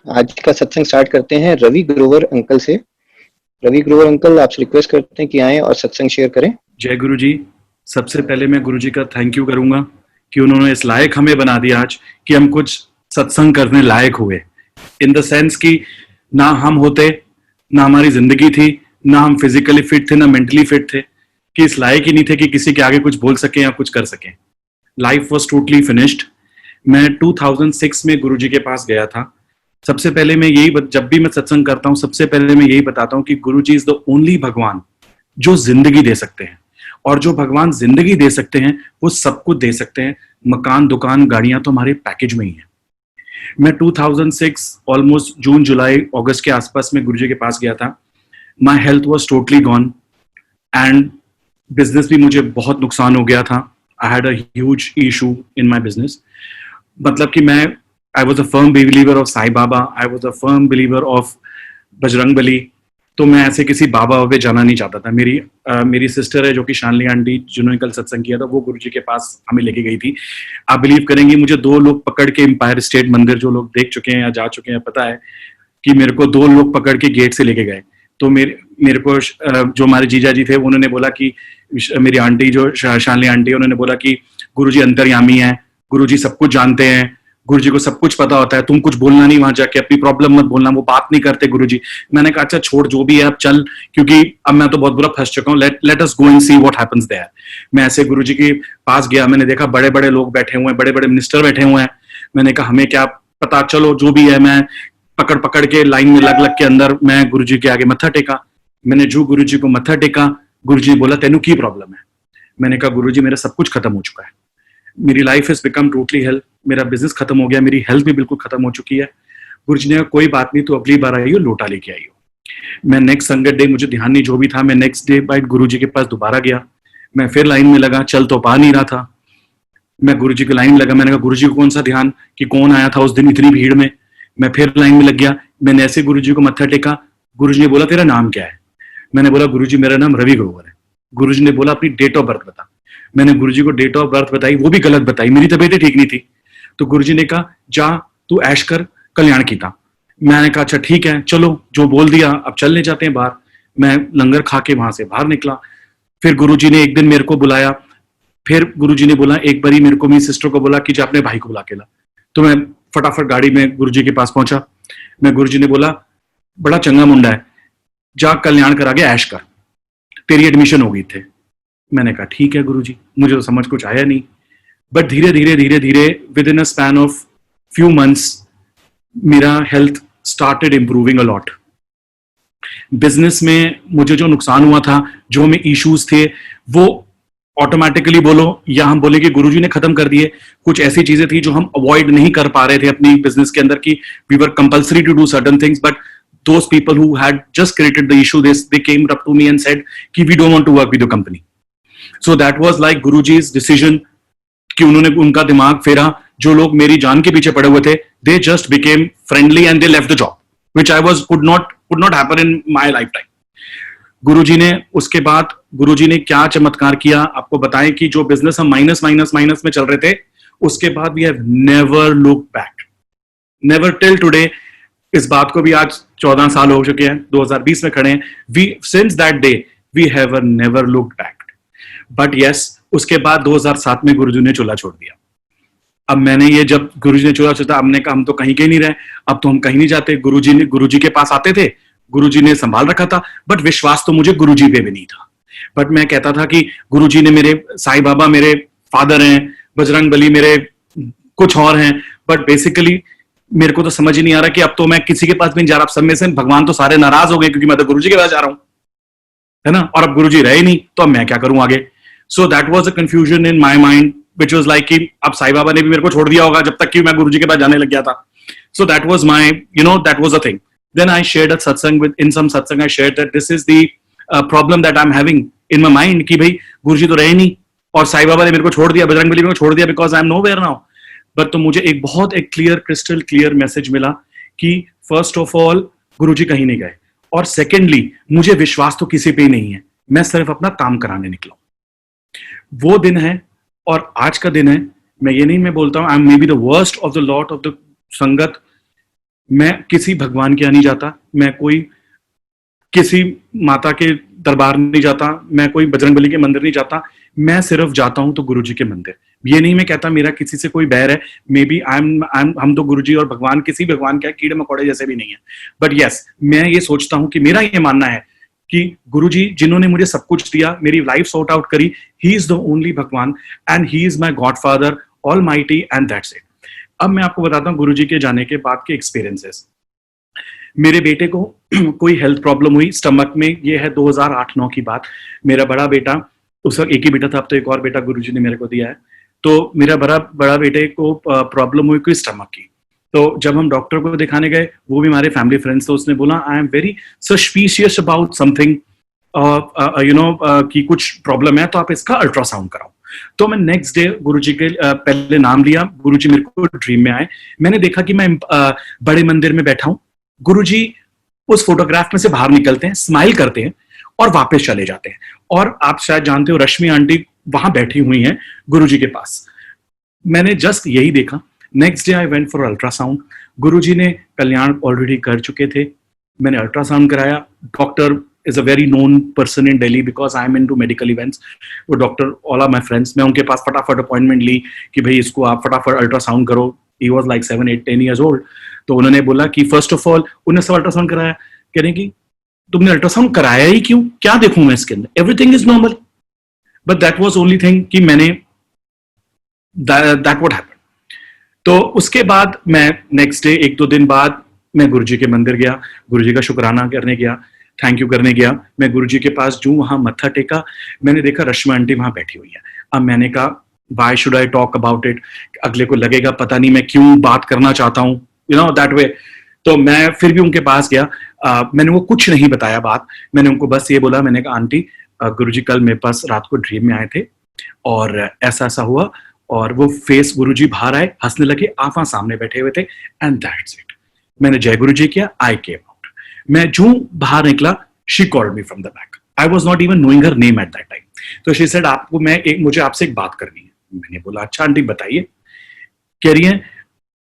आज का सत्संग स्टार्ट करते हैं रवि ग्रोवर अंकल से। रवि ग्रोवर अंकल, आपसे रिक्वेस्ट करते हैं कि आएं और सत्संग शेयर करें। जय गुरु जी। सबसे पहले मैं गुरु जी का थैंक यू करूंगा कि उन्होंने इस लायक हमें बना दिया आज कि हम कुछ सत्संग करने लायक हुए, इन द सेंस कि ना हम होते, ना हमारी जिंदगी थी, ना हम फिजिकली फिट थे, ना मेंटली फिट थे, कि इस लायक ही नहीं थे कि किसी के आगे कुछ बोल सकें या कुछ कर सकें। Life was totally finished. मैं 2006 में गुरु जी के पास गया था। सबसे पहले मैं जब भी मैं सत्संग करता हूँ, सबसे पहले मैं यही बताता हूँ कि गुरु जी इज द ओनली भगवान जो जिंदगी दे सकते हैं, और जो भगवान जिंदगी दे सकते हैं वो सब कुछ दे सकते हैं। मकान, दुकान, गाड़ियां तो हमारे पैकेज में ही है। मैं 2006 ऑलमोस्ट जून, जुलाई, अगस्त के आसपास में गुरुजी के पास गया था। My health was totally gone and business भी मुझे बहुत नुकसान हो गया था। I had a huge issue in my business. मतलब कि मैं I was a firm believer of Sai Baba, I was a firm believer of Bajrang Bali. तो मैं ऐसे किसी बाबा पे जाना नहीं चाहता था। मेरी सिस्टर है जो कि शानली आंटी, जिन्होंने कल सत्संग किया था, वो गुरुजी के पास हमें लेके गई थी। आप बिलीव करेंगे, मुझे दो लोग पकड़ के, एम्पायर स्टेट मंदिर जो लोग देख चुके हैं या जा चुके हैं पता है कि मेरे को दो लोग पकड़ के गेट से लेके गए। तो मेरे को जो हमारे जीजा जी थे उन्होंने बोला कि मेरी आंटी जो शानली आंटी, उन्होंने बोला कि गुरुजी अंतर्यामी है, गुरुजी सब कुछ जानते हैं, गुरुजी को सब कुछ पता होता है, तुम कुछ बोलना नहीं, वहां जाके अपनी प्रॉब्लम मत बोलना, वो बात नहीं करते गुरुजी। मैंने कहा अच्छा छोड़, जो भी है अब चल, क्योंकि अब मैं तो बहुत बुरा फंस चुका हूँ, let us go and see what happens there. मैं ऐसे गुरुजी के पास गया, मैंने देखा बड़े बड़े लोग बैठे हुए हैं, बड़े बड़े मिनिस्टर बैठे हुए हैं। मैंने कहा हमें क्या पता, चलो जो भी है। मैं पकड़ पकड़ के लाइन में लग लग के अंदर मैं गुरुजी के आगे मत्था टेका। मैंने जो गुरुजी को मत्था टेका, गुरुजी ने बोला तेनू की प्रॉब्लम है। मैंने कहा गुरुजी मेरा सब कुछ खत्म हो चुका है, मेरी life has become totally health, मेरा बिजनेस खत्म हो गया, मेरी हेल्थ भी बिल्कुल खत्म हो चुकी है। गुरुजी ने कहा कोई बात नहीं, तो अगली बार आई हो लोटा लेके आई हो। मैं नेक्स्ट संगत डे, मुझे ध्यान नहीं जो भी था, मैं नेक्स्ट डे बाइट गुरुजी के पास दोबारा गया। मैं फिर लाइन में लगा, चल तो पा नहीं रहा था। मैं गुरुजी की लाइन में लगा, मैंने कहा गुरुजी को कौन सा ध्यान कि कौन आया था उस दिन इतनी भीड़ में। मैं फिर लाइन में लग गया, मैंने ऐसे गुरुजी को मत्था टेका। गुरुजी ने बोला तेरा नाम क्या है? मैंने बोला गुरुजी मेरा नाम रवि ग्रोवर है। गुरुजी ने बोला अपनी डेट ऑफ बर्थ बता। मैंने गुरुजी को डेट ऑफ बर्थ बताई, वो भी गलत बताई, मेरी तबीयत ठीक नहीं थी। तो गुरुजी ने कहा जा तू ऐश कर, कल्याण की था। मैंने कहा अच्छा ठीक है, चलो जो बोल दिया, अब चलने जाते हैं बाहर। मैं लंगर खा के वहां से बाहर निकला। फिर गुरुजी ने एक दिन मेरे को बुलाया। फिर गुरुजी ने बोला, एक बारी मेरे को मेरी सिस्टर को बोला कि जा अपने भाई को बुला के ला। तो मैं फटाफट गाड़ी में गुरुजी के पास पहुंचा। मैं गुरुजी ने बोला बड़ा चंगा मुंडा है, जा कल्याण करा के ऐश कर, तेरी एडमिशन हो गई थे। मैंने कहा ठीक है गुरुजी, मुझे तो समझ कुछ आया नहीं। बट धीरे धीरे धीरे धीरे within a span of few months मेरा health started improving a lot. Business में मुझे जो नुकसान हुआ था, जो हमें इश्यूज थे, वो ऑटोमेटिकली बोलो या हम बोले कि गुरुजी ने खत्म कर दिए। कुछ ऐसी चीजें थी जो हम अवॉइड नहीं कर पा रहे थे अपनी बिजनेस के अंदर, की we were compulsory to do certain things, but those people who had just created the issue, they came up to me and said कि we don't want to work with your company. So that was like Guruji's decision कि उन्होंने उनका दिमाग फेरा। जो लोग मेरी जान के पीछे पड़े हुए थे, they just became friendly and they left the job, which I was could not happen in my lifetime. गुरुजी ने उसके बाद गुरुजी ने क्या चमत्कार किया आपको बताएं कि जो बिजनेस हम माइनस माइनस माइनस में चल रहे थे, उसके बाद we have never look back, never till today. इस बात को भी आज 14 साल हो चुके हैं, 2020 में खड़े हैं। We since that day we have never looked back. But yes, उसके बाद 2007 में गुरुजी ने चूल्हा छोड़ दिया। अब मैंने ये जब गुरुजी ने चूल्हा छोड़ा, हमने कहा हम तो कहीं के नहीं रहे, अब तो हम कहीं नहीं जाते। गुरुजी के पास आते थे, गुरुजी ने संभाल रखा था, बट विश्वास तो मुझे गुरुजी पे भी नहीं था। बट मैं कहता था कि गुरुजी ने, मेरे साईं बाबा मेरे फादर हैं, बजरंग बली मेरे कुछ और हैं, बट बेसिकली मेरे को तो समझ ही नहीं आ रहा कि अब तो मैं किसी के पास भी नहीं जा रहा। सब में से भगवान तो सारे नाराज हो गए क्योंकि मैं तो गुरुजी के पास जा रहा हूं, है ना, और अब गुरुजी रहे नहीं, तो अब मैं क्या करूं आगे। सो that was a confusion in my mind which was like कि अब साईं बाबा ने भी मेरे को छोड़ दिया होगा जब तक कि मैं गुरुजी के पास जाने लग गया था। So that was my that was a thing. Then I shared a satsang with in some satsang I shared that this is the problem that I am having in my mind कि भाई गुरुजी तो रहे नहीं और साईं बाबा ने मेरे को छोड़ दिया, बजरंग बली ने मेरे को छोड़ दिया, because I am nowhere now. But तो मुझे एक बहुत एक क्लियर, क्रिस्टल क्लियर मैसेज मिला कि फर्स्ट ऑफ ऑल गुरुजी कहीं नहीं गए, और सेकेंडली मुझे विश्वास तो किसी पे ही नहीं है, मैं सिर्फ अपना काम कराने निकला। वो दिन है और आज का दिन है। मैं ये नहीं मैं बोलता हूं I am may be the worst of the lot of the संगत, मैं किसी भगवान के यहाँ नहीं जाता, मैं कोई किसी माता के दरबार नहीं जाता, मैं कोई बजरंगबली के मंदिर नहीं जाता, मैं सिर्फ जाता हूं तो गुरुजी के मंदिर। ये नहीं मैं कहता मेरा किसी से कोई बैर है, मे बी हम तो गुरुजी और भगवान किसी भगवान के कीड़े मकोड़े जैसे भी नहीं है, बट यस मैं ये सोचता हूं कि मेरा ये मानना है कि गुरुजी जिन्होंने मुझे सब कुछ दिया, मेरी लाइफ सॉर्ट आउट करी, ही इज द ओनली भगवान and he is my God father all mighty and that's it. अब मैं आपको बताता हूँ गुरुजी के जाने के बाद के एक्सपीरियंसेस। मेरे बेटे को कोई हेल्थ प्रॉब्लम हुई स्टमक में, ये है 2008-9 की बात। मेरा बड़ा बेटा, उस वक्त एक ही बेटा था, अब तो एक और बेटा गुरुजी ने मेरे को दिया है। तो मेरा बड़ा बेटे को प्रॉब्लम हुई कोई स्टमक की। तो जब हम डॉक्टर को दिखाने गए, वो भी हमारे फैमिली फ्रेंड्स, तो उसने बोला I am very suspicious about something कि कुछ प्रॉब्लम है, तो आप इसका अल्ट्रासाउंड कराओ। तो मैं नेक्स्ट डे गुरुजी के पहले नाम लिया, गुरुजी मेरे को ड्रीम में आए। मैंने देखा कि मैं बड़े मंदिर में बैठा हूं, गुरुजी उस फोटोग्राफ में से बाहर निकलते हैं, स्माइल करते हैं और वापस चले जाते हैं। और आप शायद जानते हो रश्मि आंटी वहां बैठी हुई हैं गुरुजी के पास। मैंने जस्ट यही देखा। Next day I went for ultrasound. Guruji ने कल्याण ऑलरेडी कर चुके थे, मैंने अल्ट्रासाउंड कराया। Doctor is a very known person in Delhi because I am into medical events. वो doctor all are my friends, मैं उनके पास फटाफट अपॉइंटमेंट ली कि भाई इसको आप फटाफट अल्ट्रासाउंड करो। He was like 7, 8, 10 years old. तो उन्होंने बोला कि फर्स्ट ऑफ ऑल उन्होंने सब अल्ट्रासाउंड कराया, कह रहे कि तुमने अल्ट्रासाउंड कराया ही क्यों, क्या देखूं मैं इसके अंदर, everything is normal. But that was only thing कि मैंने दैट व्हाट हैपेंड। तो उसके बाद मैं नेक्स्ट डे 1-2 दिन बाद मैं गुरुजी के मंदिर गया, गुरुजी का शुक्राना करने गया, थैंक यू करने गया। मैं गुरुजी के पास जो वहां मत्था टेका, मैंने देखा रश्मि आंटी वहां बैठी हुई है। अब मैंने कहा why should I talk about it, अगले को लगेगा पता नहीं मैं क्यों बात करना चाहता हूँ, यू नो दैट वे। तो मैं फिर भी उनके पास गया, मैंने वो कुछ नहीं बताया बात, मैंने उनको बस ये बोला, मैंने कहा आंटी गुरुजी कल मेरे पास रात को ड्रीम में आए थे और ऐसा ऐसा हुआ, और वो फेस गुरुजी बाहर आए, हंसने लगे, आप वहां सामने बैठे हुए थे एंड दैट्स इट। मैंने जय गुरुजी किया, आई केम आउट। मैं जो बाहर निकला, she called me from the back, I was not even knowing her name at that time. तो शी सेड आपको मुझे आपसे एक बात करनी है। मैंने बोला अच्छा आंटी बताइए। कह रही है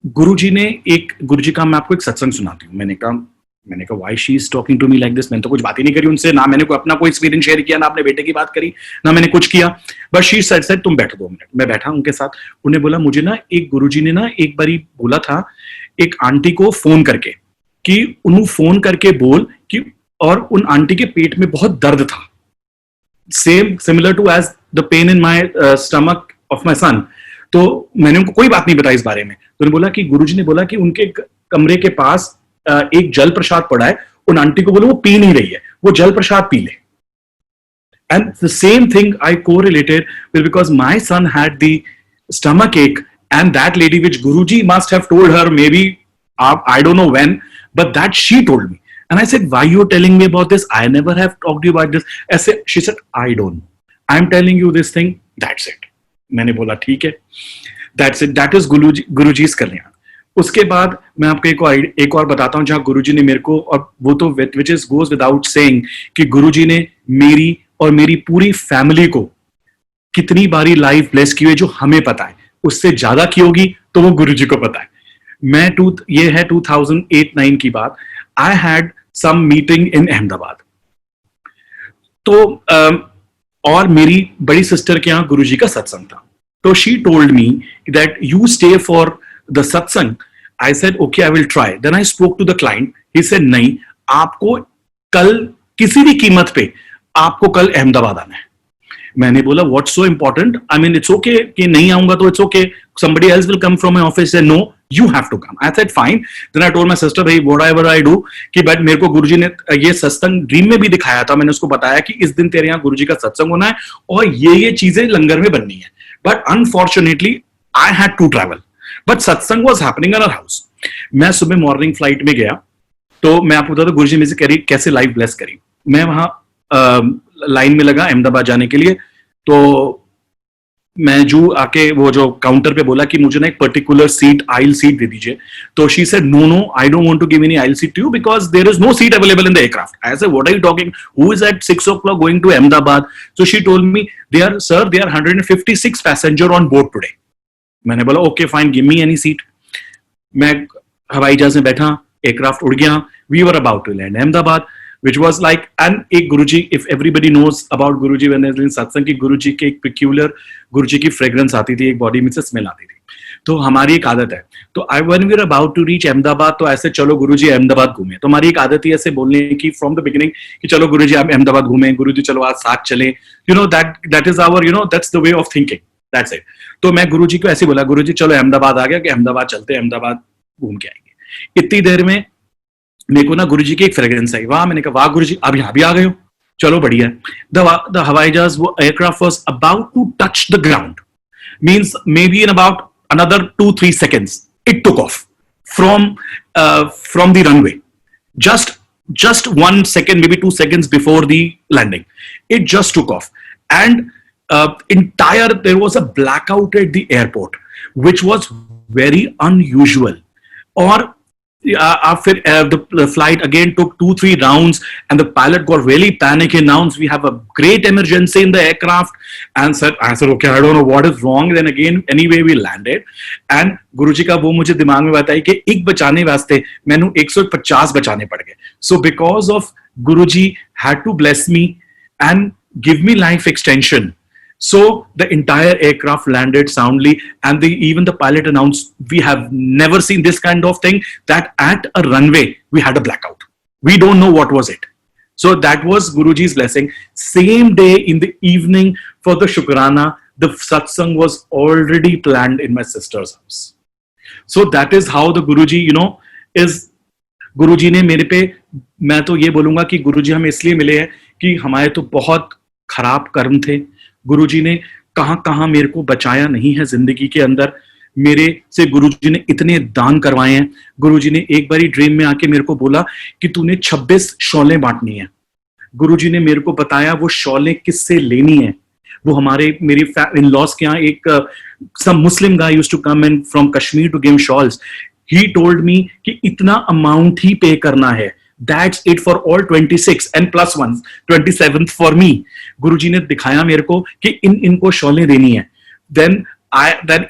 गुरुजी का मैं आपको एक सत्संग सुनाती हूँ। मैंने कहा why she is talking to me like this, मैंने तो कुछ बात ही नहीं करी उनसे, ना मैंने अपना कोई एक्सपीरियंस शेयर किया, ना अपने बेटे की बात करी, ना मैंने कुछ किया। बट शी सेड तुम बैठो 2 मिनट। मैं बैठा उनके साथ। उन्हें बोला मुझे ना एक गुरुजी ने ना एक बारी बोला था एक आंटी को फोन करके कि उन्हें फोन करके बोल कि, और उन आंटी के पेट में बहुत दर्द था, similar to as the pain in my stomach of my son. तो मैंने उनको कोई बात नहीं बताई इस बारे में। तो उन्होंने बोला कि गुरुजी ने बोला कि उनके कमरे के पास एक जल प्रसाद पड़ा है, उन आंटी को बोलो वो पी नहीं रही है, वो जल प्रसाद पी ले। And the same thing I correlated with, because my son had the stomach ache and that lady which Guruji must have told her, maybe I don't know when, but that she told me. And I said, why you telling me about this? I never have talked to you about this. She said, I don't know. I'm telling you this thing. That's it. मैंने बोला ठीक है, that's it. That is Guruji's कल्याण। उसके बाद मैं आपको एक और बताता हूँ जहां गुरुजी ने मेरे को, और वो तो which is goes without saying कि गुरुजी ने मेरी और मेरी पूरी फैमिली को कितनी बारी लाइफ ब्लेस की हुई जो हमें पता है, उससे ज्यादा की होगी तो वो गुरुजी को पता है। ये है 2008-9 की बात। I had some meeting in Ahmedabad. तो और मेरी बड़ी सिस्टर के यहाँ गुरुजी का सत्संग था। तो she told me that you stay for the satsang. I said okay I will try. Then I spoke to the client, he said नहीं, आपको कल किसी भी कीमत पे आपको कल अहमदाबाद आना है। मैंने बोला what's so important, I mean it's okay कि नहीं आऊंगा तो it's okay, somebody else will come from my office and no you have to come. I said fine. Then I told my sister भाई whatever I do कि but मेरे को गुरुजी ने ये सत्संग ड्रीम में भी दिखाया था, मैंने उसको बताया कि इस दिन तेरे यहाँ गुरुजी का सत्संग होना है और ये चीजें लंगर में बननी है। But unfortunately I had to travel, but satsang was happening in our house. मैं सुबह मॉर्निंग फ्लाइट में गया, तो मैं आपको बता दूं गुरुजी में से कैसे लाइफ ब्लेस करी। मैं वहां लाइन में लगा अहमदाबाद जाने के लिए, तो मैं जो आके वो जो काउंटर पे बोला कि मुझे ना एक पर्टिकुलर सीट, आइल सीट दे दीजिए। तो she said no I don't want to give any aisle seat to you because there is no seat available in the aircraft. I said what are you talking, who is at 6 o'clock going to Ahmedabad? So she told me there 156 passenger on board today. मैंने बोला okay fine, give me any seat. मैं हवाई जहाज में बैठा, aircraft उड़ गया, we were about to land Ahmedabad, which was like, and एक गुरुजी, if everybody knows about Guruji when they're in सत्संग, की गुरुजी के एक peculiar गुरुजी की fragrance आती थी, एक बॉडी में से स्मेल आती थी. तो हमारी एक आदत है, तो when we were about to reach Ahmedabad, तो ऐसे चलो गुरुजी अहमदाबाद घूमे. तो हमारी एक आदत ही ऐसे बोलने की from the beginning कि चलो गुरुजी आप अहमदाबाद घूमे, गुरुजी चलो आज साथ चले, you know that is our, you know, that's the way of thinking, that's it. तो मैं गुरुजी को ऐसे बोला, गुरुजी चलो अहमदाबाद आ गया, कि अहमदाबाद चलते, अहमदाबाद घूम के आएंगे. इतनी देर में मेरे को ना गुरुजी की एक फ्रेग्रेंस आई, वाह, मैंने कहा वाह गुरुजी, अब यहाँ भी आ गए हो, चलो बढ़िया. द हवाई जहाज, वो aircraft was about to touch the ground, means may be in about another 2-3 seconds it took off from the runway, just 1 second, maybe 2 seconds before the landing, it just took off. And there was a blackout at the airport, which was very unusual. Or after the flight again took 2-3 rounds, and the pilot got really panic, announced we have a great emergency in the aircraft, and I said okay, I don't know what is wrong. Then again anyway we landed, and गुरुजी का वो मुझे दिमाग में बताया कि एक बचाने वास्ते मैंने 150 बचाने पड़ गए. So because of Guruji had to bless me and give me life extension, so the entire aircraft landed soundly, and even the pilot announced, we have never seen this kind of thing, that at a runway we had a blackout. We don't know what was it. So that was Guruji's blessing. Same day in the evening for the Shukrana, the satsang was already planned in my sister's house. So that is how the Guruji, you know, is. गुरुजी ने मेरे पे, मैं तो ये बोलूंगा कि गुरुजी हमें इसलिए मिले हैं कि हमारे तो बहुत खराब कर्म थे. गुरुजी ने कहां कहां मेरे को बचाया नहीं है जिंदगी के अंदर. मेरे से गुरुजी ने इतने दान करवाए हैं. गुरुजी ने एक बारी ड्रीम में आके मेरे को बोला कि तूने 26 शौलें बांटनी है. गुरुजी ने मेरे को बताया वो शौलें किससे लेनी है. वो मेरी इन लॉस के यहाँ एक some Muslim guy used to come in from Kashmir to give shawls. He told me कि इतना अमाउंट ही पे करना है. That's it for all 26 and plus 1, 27th for me. गुरुजी ने दिखाया मेरे को कि इनको शॉलें देनी है. Then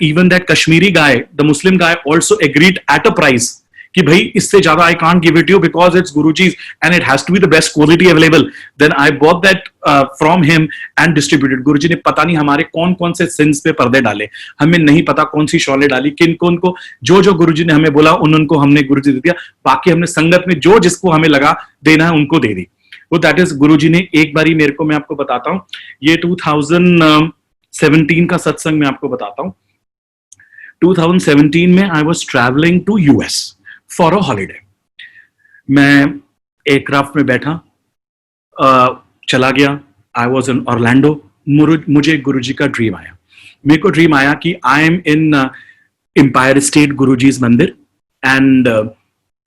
even that Kashmiri guy, the Muslim guy, also agreed at a price कि भाई इससे ज्यादा I can't give it to you because it's Guruji's and it has to be the best quality available. Then I bought that from him and distributed. गुरुजी ने पता नहीं हमारे कौन कौन से सिंस पे पर्दे डाले, हमें नहीं पता कौन सी शॉलें डाली, किन कौन को, जो गुरुजी ने हमें बोला उनको हमने गुरुजी दे दिया. बाकी हमने संगत में जो जिसको हमें लगा देना है उनको दे दी. वो दैट इज गुरुजी ने. एक बारी मेरे को, मैं आपको बताता हूँ, ये 2017 का सत्संग मैं आपको बताता हूँ. 2017 में I was travelling to US for a holiday. मैं एयरक्राफ्ट में बैठा, चला गया. I was in Orlando. मुझे गुरुजी का ड्रीम आया. मेरे को ड्रीम आया कि I am in Empire State गुरुजी's मंदिर, एंड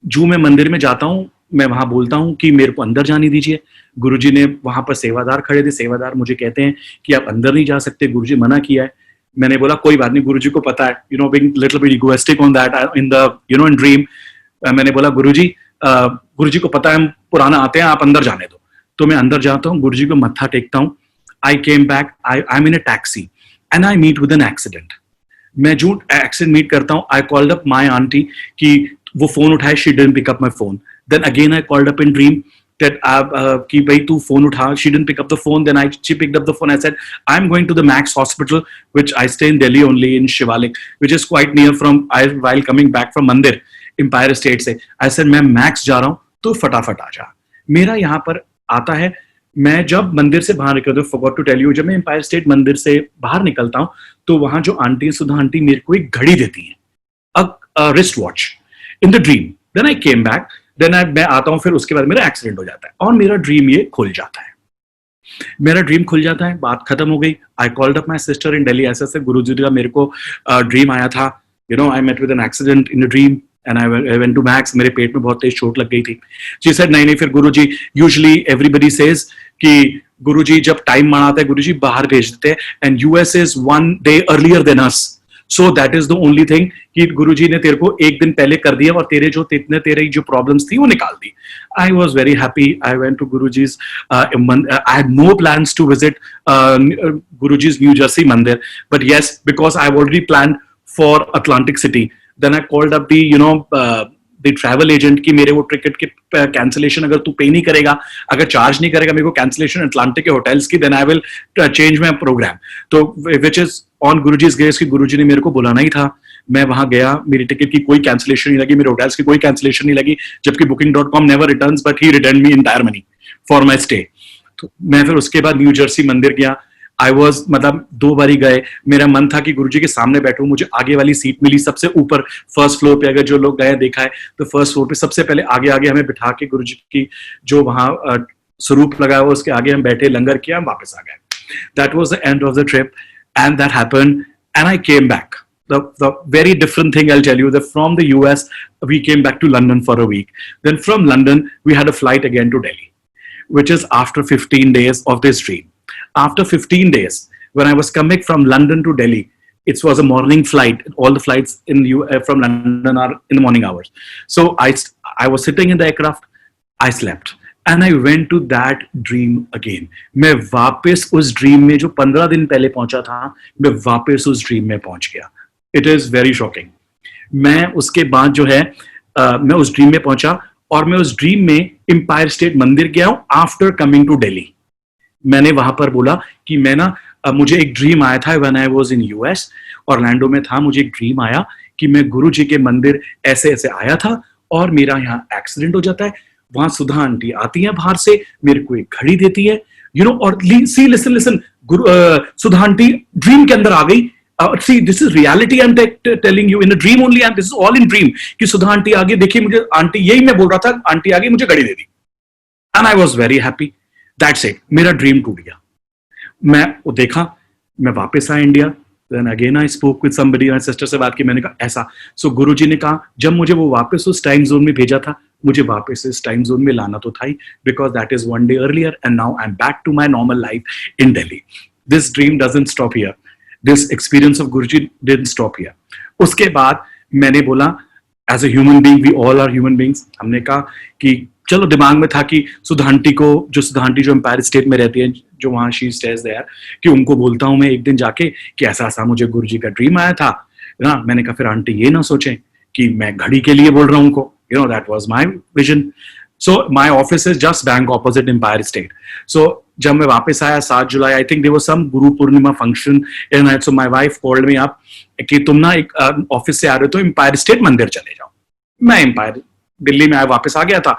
जो मैं मंदिर में जाता हूँ, मैं वहां बोलता हूँ कि मेरे को अंदर जाने दीजिए. गुरुजी ने, वहां पर सेवादार खड़े थे, सेवादार मुझे कहते हैं कि आप अंदर नहीं जा सकते, गुरुजी मना किया है. मैंने बोला कोई बात नहीं, गुरुजी को पता है, you know, being little bit egoistic on that in the, you know, in dream. मैंने बोला गुरुजी को पता है हम पुराना आते हैं, आप अंदर जाने दो. तो मैं अंदर जाता हूँ, गुरुजी को मत्था टेकता हूँ. I came back, I am in a taxi and I meet with an accident. मैं जो एक्सीडेंट मीट करता हूँ, I called up my aunty कि वो फोन उठाए, she didn't pick up my phone. Then again I called up in dream that कि भाई तू फोन उठा. She didn't pick up the phone. Then she picked up the phone. I said, I'm going to the Max Hospital, which I stay in Delhi only, in Shivalik, which is quite near from, while coming back from Mandir, Empire State से. I said, मैं Max जा रहा हूँ, तो फटाफट आ जा. मेरा यहाँ पर आता है, मैं जब मंदिर से बाहर निकलता हूँ, forgot to tell you, जब मैं एम्पायर स्टेट मंदिर से बाहर निकलता हूँ, तो वहां जो आंटी, सुधा आंटी, मेरे को एक घड़ी देती है, a wrist watch, in the dream. Then I came back. Then मैं आता हूँ, फिर उसके बाद मेरा एक्सीडेंट हो जाता है और मेरा ड्रीम ये खुल जाता है. मेरा ड्रीम खुल जाता है, बात खत्म हो गई. I called up my sister in Delhi. ऐसे गुरुजी का मेरे को ड्रीम आया था, you know, I met with an accident in a dream and I went to Max. मेरे पेट में बहुत तेज चोट लग गई थी. शी सेड नहीं. फिर गुरुजी, यूजुअली एवरीबडी सेज कि गुरुजी जब टाइम मनाता है, गुरुजी बाहर भेज देते हैं, and US is 1 day earlier than us. So that is the only thing कि गुरुजी ने तेरे को एक दिन पहले कर दिया और तेरे जो problems थी वो निकाल दी. I was very happy. I went to Guruji's. I had no plans to visit Guruji's New Jersey Mandir, but yes, because I've already planned for Atlantic City. Then I called up the, the travel agent की मेरे वो ticket के cancellation अगर तू पे नहीं करेगा, अगर चार्ज नहीं करेगा मेरे को कैंसिलेशन अटलांटिक के होटल्स की, then I will change my program. तो विच इज ऑन गुरुजी's grace कि गुरुजी ने मेरे को बुलाना ही था। मैं वहां गया, मेरी टिकट की कोई कैंसिलेशन नहीं लगी, मेरे होटल्स की कोई कैंसिलेशन नहीं लगी, जबकि booking.com never returns but he return me entire money for my stay. तो मैं फिर उसके बाद न्यू जर्सी मंदिर गया। आई वॉज मतलब 2 बारी गए। मेरा मन था कि गुरुजी के सामने बैठूं, मुझे आगे वाली सीट मिली सबसे ऊपर फर्स्ट फ्लोर पे। अगर जो लोग गए देखा है तो फर्स्ट फ्लोर पे सबसे पहले आगे आगे हमें बिठा के गुरुजी की जो वहां स्वरूप लगा हुआ उसके आगे हम बैठे, लंगर किया, हम वापस आ गए। That was the end of the trip and that happened and I came back. The very different thing I'll tell you, that from the US we came back to London for a week. Then from London we had a flight again to Delhi, which is after 15 days of this dream. After 15 days, when I was coming from London to Delhi, it was a morning flight. All the flights from London are in the morning hours. So I was sitting in the aircraft, I slept. And I went to that dream again. मैं वापस उस dream में जो 15 दिन पहले पहुंचा था, मैं वापस उस ड्रीम में पहुंच गया। It is very shocking. मैं उसके बाद जो है मैं उस ड्रीम में पहुंचा और मैं उस ड्रीम में एम्पायर स्टेट मंदिर गया हूं आफ्टर कमिंग टू दिल्ली। मैंने वहां पर बोला कि मैं ना मुझे एक ड्रीम आया था when I was in US, Orlando में था, मुझे एक ड्रीम आया कि मैं गुरु जी के मंदिर ऐसे ऐसे आया था और मेरा यहाँ एक्सीडेंट हो जाता है। वहां सुधा आंटी आती है बाहर से, मेरे को एक घड़ी देती है, यू नो, और सी लिसन लिसन, सुधा आंटी ड्रीम के अंदर आ गई। See, this is reality I'm telling you, in a dream only, and this is all in dream कि सुधा आंटी आगे देखिए मुझे, आंटी यही मैं बोल रहा था, आंटी आगे मुझे घड़ी दे दी and I was very happy. That's it, मेरा ड्रीम टूट गया। मैं वो देखा, मैं वापस आया India. Then again I spoke with somebody, my sister से बात की, मैंने कहा ऐसा। So गुरुजी ने कहा जब मुझे वो वापस उस टाइम जोन में भेजा था, मुझे वापस इस टाइम जोन में लाना तो था ही, because that is one day earlier and now I'm back to my normal life in Delhi. This dream doesn't stop here. This experience of Guruji didn't stop here. उसके बाद मैंने बोला as a human being, we all are human beings, हमने कहा कि चलो, दिमाग में था कि सुधा आंटी जो एम्पायर स्टेट में रहती है, जो वहां शी स्टेज देयर, कि उनको बोलता हूं मैं एक दिन जाके कि ऐसा ऐसा मुझे गुरुजी का ड्रीम आया था ना। मैंने कहा फिर आंटी ये ना सोचें कि मैं घड़ी के लिए बोल रहा हूं उनको, you know, that was my vision. So my office is just bank opposite Empire State. So जब मैं वापस आया 7 जुलाई, I think there was some Guru Purnima function in night, so my wife called me up कि तुम ना एक ऑफिस से आ रहे हो तो एम्पायर स्टेट मंदिर चले जाओ। मैं एम्पायर दिल्ली में वापस आ गया था,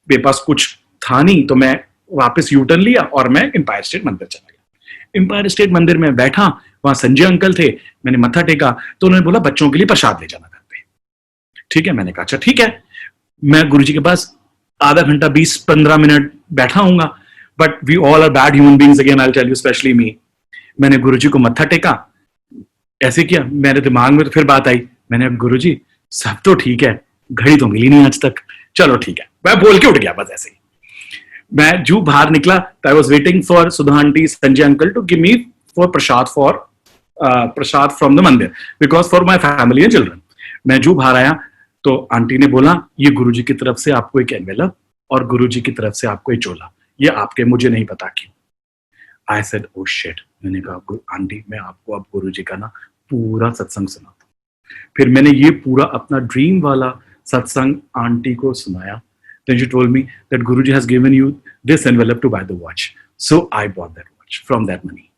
मेरे पास कुछ था नहीं, तो मैं वापस यू टर्न लिया और मैं एम्पायर स्टेट मंदिर चला गया। एम्पायर स्टेट मंदिर में बैठा, वहां संजय अंकल थे, मैंने मत्था टेका तो उन्होंने बोला बच्चों के लिए प्रसाद ले जाना घर पे। ठीक है, मैंने कहा अच्छा ठीक है। मैं गुरुजी के पास आधा घंटा 20-15 मिनट बैठा हूंगा, but we all are bad human beings, again I will tell you, specially me. मैंने गुरुजी को मत्था टेका, ऐसे किया, मेरे दिमाग में तो फिर बात आई, मैंने गुरुजी सब तो ठीक है, घड़ी तो मिली नहीं आज तक, चलो ठीक है, मैं बोल के उठ गया बस ऐसे ही। मैं जो बाहर निकला, I was waiting for Sudha aunty, Sanjay uncle to give me for prasad from the mandir, because for my family and children. मैं जो बाहर आया तो आंटी ने बोला ये गुरुजी की तरफ से आपको एक एनवेलप और गुरुजी की तरफ से आपको एक चोला, ये आपके, मुझे नहीं पता क्यों। I said oh shit. मैंने कहा आंटी मैं आपको अब गुरुजी का ना पूरा सत्संग सुनाता हूँ। फिर मैंने ये पूरा अपना ड्रीम वाला सत्संग आंटी को सुनाया। Then she told me that Guruji has given you this envelope to buy the watch. So I bought that watch from that money.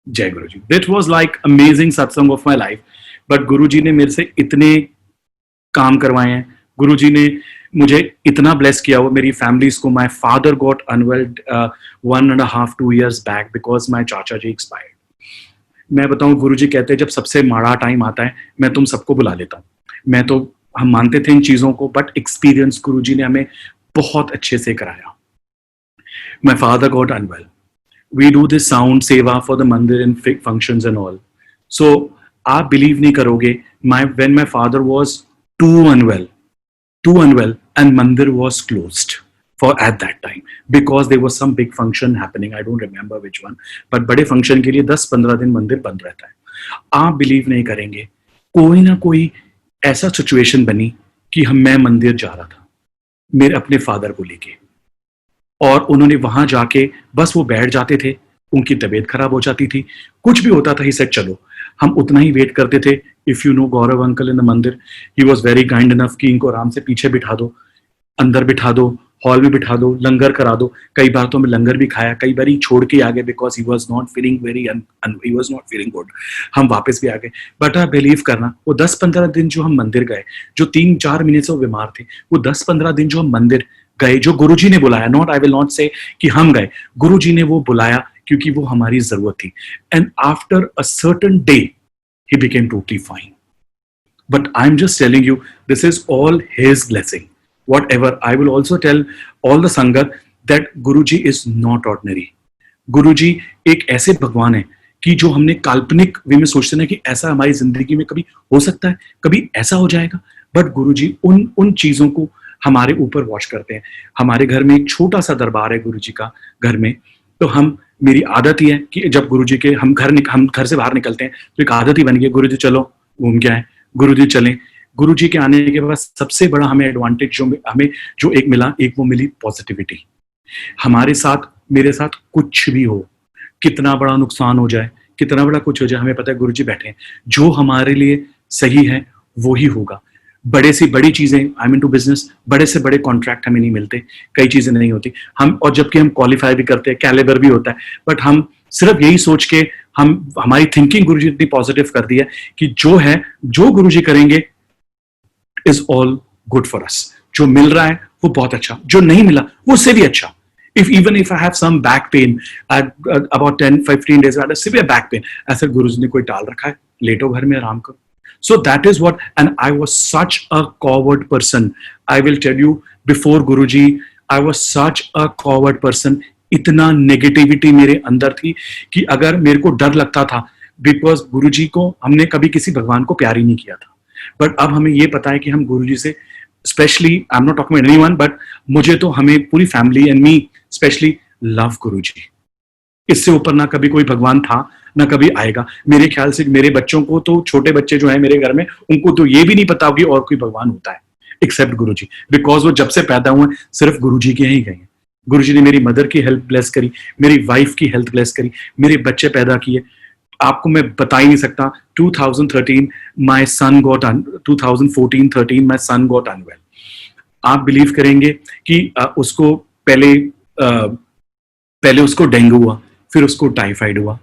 Jai Guruji. That was like amazing satsang of my life. But Guruji ने मेरे से इतने काम करवाए हैं, गुरुजी ने मुझे इतना ब्लेस किया हुआ, मेरी फैमिलीज को। My father got unwell 1.5-2 years back because my chacha ji expired. मैं बताऊं, गुरुजी कहते हैं जब सबसे माड़ा टाइम आता है मैं तुम सबको बुला लेता हूँ। मैं तो, हम मानते थे इन चीजों को, बट एक्सपीरियंस गुरुजी ने हमें बहुत अच्छे से कराया। My father got unwell, we do this sound seva for the mandir in functions and all. So आप बिलीव नहीं करोगे, when my father was too unwell and mandir was closed for at that time because there was some big function happening, I don't remember which one, but बड़े function के लिए 10-15 दिन मंदिर बंद रहता है। आप बिलीव नहीं करेंगे, कोई ना कोई ऐसा सिचुएशन बनी कि मैं मंदिर जा रहा था मेरे अपने फादर को लेके, और उन्होंने वहां जाके बस वो बैठ जाते थे, उनकी तबीयत खराब हो जाती थी, कुछ भी होता था, ही सेड चलो। हम उतना ही वेट करते थे if you know Gaurav uncle in the mandir, he was very kind enough कि इनको आराम से पीछे बिठा दो, अंदर बिठा दो, हॉल में बिठा दो, लंगर करा दो। कई बार तो मैं लंगर भी खाया, कई बार ही छोड़ के आ गए because he was not feeling he was not feeling good. हम वापस भी आ गए। बट आप बिलीव करना, वो 10-15 दिन जो हम मंदिर गए, जो 3-4 महीने से वो बीमार थे, वो 10-15 दिन जो हम मंदिर गए, जो गुरुजी ने बुलाया, नॉट आई विल नॉट से कि हम गए, गुरुजी ने वो बुलाया क्योंकि वो हमारी जरूरत थी। And after a certain day he became totally fine. But I'm just telling you, this is all his blessing. Whatever, I will also tell all the Sangat that Guruji is not ordinary. Guruji एक ऐसे भगवान है कि जो हमने काल्पनिक वे में सोचते हैं कि ऐसा हमारी जिंदगी में कभी हो सकता है, कभी ऐसा हो जाएगा। बट गुरुजी उन चीजों को हमारे ऊपर वॉच करते हैं। हमारे घर में एक छोटा सा दरबार है गुरुजी का घर में, तो हम, मेरी आदत ही है कि जब गुरुजी के हम घर से बाहर निकलते हैं तो एक आदत ही बन गई, गुरुजी चलो घूम के आए, गुरुजी चलें। गुरुजी के आने के बाद सबसे बड़ा हमें एडवांटेज हमें जो एक मिला, एक वो मिली पॉजिटिविटी। हमारे साथ, मेरे साथ कुछ भी हो, कितना बड़ा नुकसान हो जाए, कितना बड़ा कुछ हो जाए, हमें पता है गुरुजी बैठे हैं, जो हमारे लिए सही है वो ही होगा। बड़े से बड़ी चीजें, आई मीन टू बिजनेस, बड़े से बड़े कॉन्ट्रैक्ट हमें नहीं मिलते, कई चीजें नहीं होती हम, और जबकि हम क्वालिफाई भी करते हैं, कैलिबर भी होता है, बट हम सिर्फ यही सोच के हमारी थिंकिंग गुरुजी इतनी पॉजिटिव कर दी है कि जो है, जो गुरुजी करेंगे is all good for us. जो मिल रहा है वो बहुत अच्छा, जो नहीं मिला वो उससे भी अच्छा। Even if I have some back pain, about 10-15 days I had a severe back pain, ऐसे गुरुजी ने कोई टाल रखा है, लेटो घर में आराम करो। So that is what, and I was such a coward person. I will tell you, before Guruji, I was such a coward person. इतना नेगेटिविटी मेरे अंदर थी कि अगर मेरे को डर लगता था, बिकॉज गुरुजी को हमने कभी किसी भगवान को प्यार ही नहीं किया था। बट अब हमें ये पता है कि हम गुरुजी से, specially I am not talking about anyone, but मुझे तो, हमें पूरी family and me specially love Guruji. इससे ऊपर ना कभी कोई भगवान था, ना कभी आएगा। मेरे ख्याल से मेरे बच्चों को तो, छोटे बच्चे जो हैं मेरे घर में, उनको तो ये भी नहीं पता कि और कोई भगवान होता है एक्सेप्ट गुरुजी, बिकॉज वो जब से पैदा हुए सिर्फ गुरुजी के ही गए हैं। गुरुजी ने मेरी मदर की हेल्थ ब्लेस करी, मेरी वाइफ की हेल्थ ब्लेस करी, मेरे बच्चे पैदा किए। आपको मैं बता ही नहीं सकता, 2013 my son got 2014-13 my son got unwell. आप बिलीव करेंगे कि उसको पहले उसको डेंगू हुआ, फिर उसको टाइफाइड हुआ,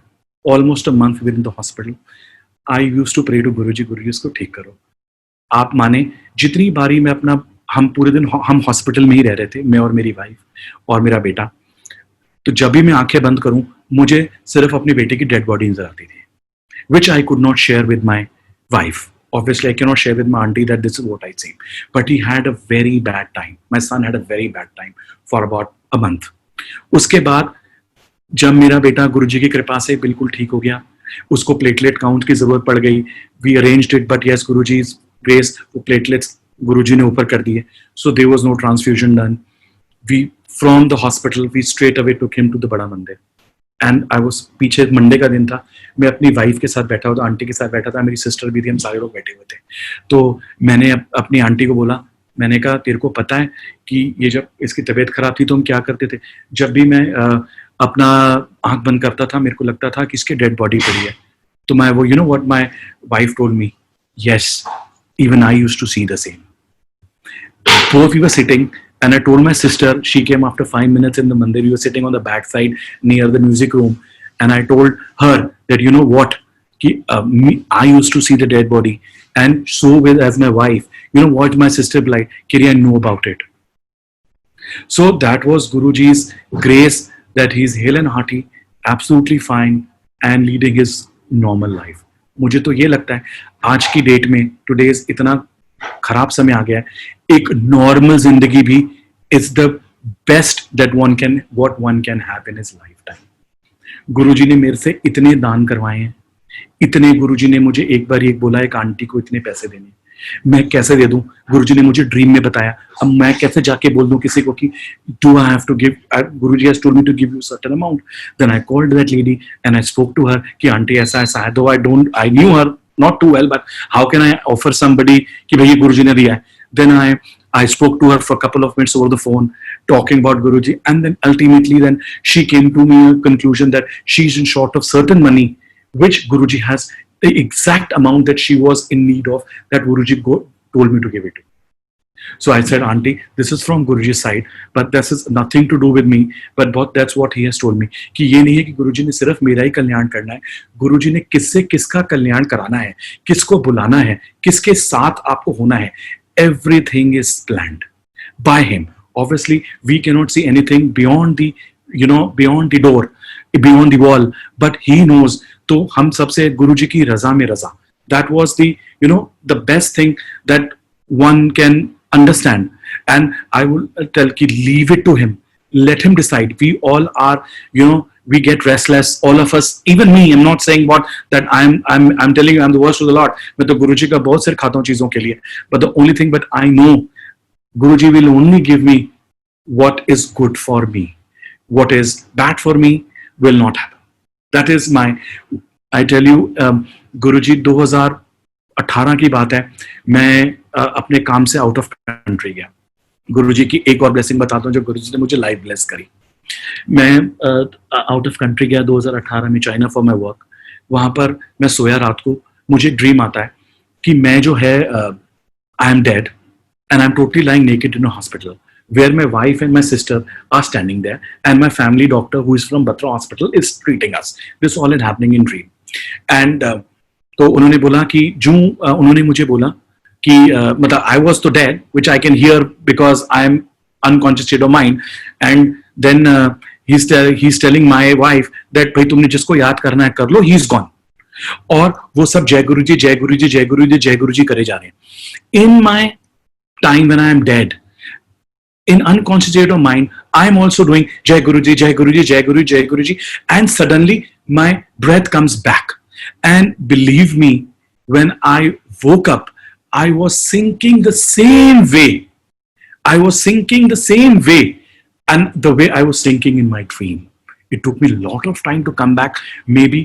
almost a month within the hospital. I used to pray to Guruji, Guruji इसको ठीक करो। आप माने, जितनी बारी मैं अपना, हम पूरे दिन हम हॉस्पिटल में ही रह रहे थे, मैं और मेरी वाइफ और मेरा बेटा, तो जब भी मैं आंखें बंद करूं मुझे सिर्फ अपनी बेटे की डेड बॉडी नजर आती थी, which I could not share with my wife. Obviously, I cannot share with my auntie that this is what I see. But he had a very bad time. My son had a very bad time for about a month. उसके बाद जब मेरा बेटा गुरुजी की कृपा से बिल्कुल ठीक हो गया, उसको प्लेटलेट काउंट की जरूरत पड़ गई, we arranged it, but yes Guruji's grace, वो प्लेटलेट्स गुरुजी ने ऊपर कर दिए, so there was no transfusion done. We from the hospital we straight away took him to the बड़ा मंदिर, एंड आई वाज, पीछे मंडे का दिन था, मैं अपनी वाइफ के साथ बैठा हुआ था, आंटी के साथ बैठा था, मेरी सिस्टर भी थी, हम सारे लोग बैठे हुए थे। तो मैंने अपनी आंटी को बोला, मैंने कहा तेरे को पता है कि ये जब इसकी तबीयत खराब थी तो हम क्या करते थे, जब भी मैं अपना आंख बंद करता था मेरे को लगता था कि इसकी डेड बॉडी पड़ी है। तो मैं वो, you know what my wife told me, yes even I used to see the same. Both we were sitting, and I told my sister, she came after 5 minutes in the mandir, we were sitting on the back side near the music room, and I told her that, you know what, I used to see the dead body, and so with as my wife, you know what my sister replied, Kiri, I know about it. So that was Guruji's grace that he's hale and hearty, absolutely fine, and leading his normal life. मुझे तो ये लगता है आज की date में, today's इतना खराब समय आ गया है, एक नॉर्मल जिंदगी भी is the best that one can have in his life time. Guruji ने मेरे से इतने दान करवाए हैं, इतने, गुरुजी ने मुझे एक बार एक बोला, एक आंटी को इतने पैसे देने, मैं कैसे दे दूं? गुरुजी ने मुझे ड्रीम में बताया, अब मैं कैसे जाके बोल दूं किसी को कि do I have to give, Guruji has told me to give you certain amount. Then I called that lady and I spoke to her कि आंटी ऐसा ऐसा है, though I knew her not too well, but how can I offer somebody कि भाई ये गुरुजी ने दिया है? Then I spoke to her for a couple of minutes over the phone, talking about Guruji, and then ultimately then she came to me a conclusion that she's in short of certain money which Guruji has the exact amount that she was in need of, that Guruji told me to give it to. So I said, Auntie, this is from Guruji's side, but this is nothing to do with me. But that's what he has told me. कि ये नहीं है कि गुरुजी ने सिर्फ मेरा ही कल्याण करना है, गुरुजी ने किससे किसका कल्याण कराना है, किसको बुलाना है, किसके साथ आपको होना है. Everything is planned by him. Obviously, we cannot see anything beyond the, beyond the door, beyond the wall, but he knows. तो हम सबसे गुरुजी की रजा में रजा. That was the, the best thing that one can understand. And I will tell ki leave it to him, let him decide. We all are, we get restless, all of us, even me. I'm not saying that I'm telling you I'm the worst of the lot. मैं तो गुरुजी का बहुत सिर खाता हूँ चीजों के लिए. But the only thing, but I know Guruji will only give me what is good for me. What is bad for me will not happen. That is my, I tell you, Guruji 2018 की बात है, मैं अपने काम से out of country गया. गुरुजी की एक और ब्लेसिंग बताता हूँ जो गुरुजी ने मुझे लाइफ ब्लेस करी. मैं आउट ऑफ कंट्री गया 2018 में चाइना फॉर माई वर्क. वहां पर मैं सोया रात को, मुझे ड्रीम आता है कि मैं जो है I am dead and I'm totally lying naked in a hospital where my wife and my sister are standing there and my family doctor who is from Batra Hospital is treating us. This all is happening in dream. And तो उन्होंने बोला कि उन्होंने मुझे बोला कि मतलब I was so dead, which I can hear because I am unconscious state of mind. And then he's telling my wife that भाई तुमने जिसको याद करना है कर लो, he's gone. और वो सब जय गुरु जी जय गुरु जी जय गुरु जी जय गुरु जी करे जा रहे हैं. In my time when I am dead, in unconscious state of mind, I am also doing Jai Guruji, Jai Guruji, Jai Guruji, Jai Guruji, and suddenly my breath comes back. And believe me, when I woke up, I was sinking the same way. I was sinking the same way, and the way I was sinking in my dream. It took me a lot of time to come back. Maybe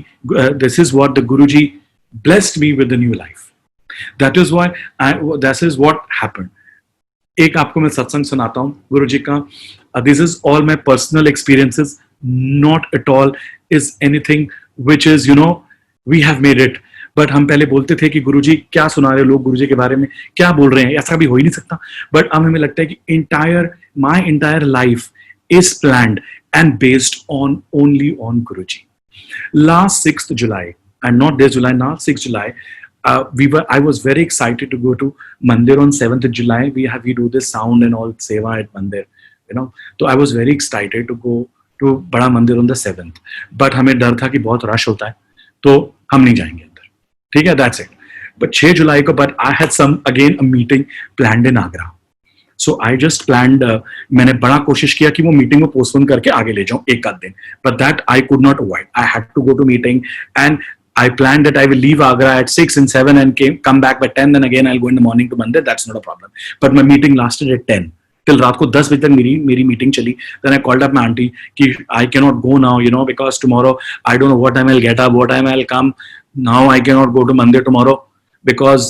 this is what the Guruji blessed me with the new life. That is why this is what happened. एक आपको मैं सत्संग सुनाता हूँ गुरुजी का. This is all my personal experiences, not at all is anything which is we have made it. But हम पहले बोलते थे कि गुरुजी क्या सुना रहे लोग, गुरुजी के बारे में क्या बोल रहे हैं, ऐसा भी हो ही नहीं सकता. बट अब हमें लगता है कि my entire life is planned and based on only on Guruji. Last 6th July, and not this July, now 6th July, I was very excited to go to Mandir on 7th July. We do this sound and all seva at Mandir, So I was very excited to go to Bada Mandir on the 7th. But हमें डर था कि बहुत rush होता है, तो हम नहीं जाएंगे अंदर. ठीक है, that's it. But 6 July को, but I had a meeting planned in Agra. So I just planned. मैंने बड़ा कोशिश किया कि वो मीटिंग को पोस्टपोन करके आगे ले जाऊं एक आध दिन. But that I could not avoid. I had to go to meeting and I planned that I will leave Agra at 6 and 7 and come back by 10. Then again I'll go in the morning to Mandir. That's not a problem. But my meeting lasted at 10 till रात को 10 बजे तक मेरी meeting चली. Then I called up my auntie कि I cannot go now, because tomorrow I don't know what time I'll get up, what time I'll come. Now I cannot go to Mandir tomorrow because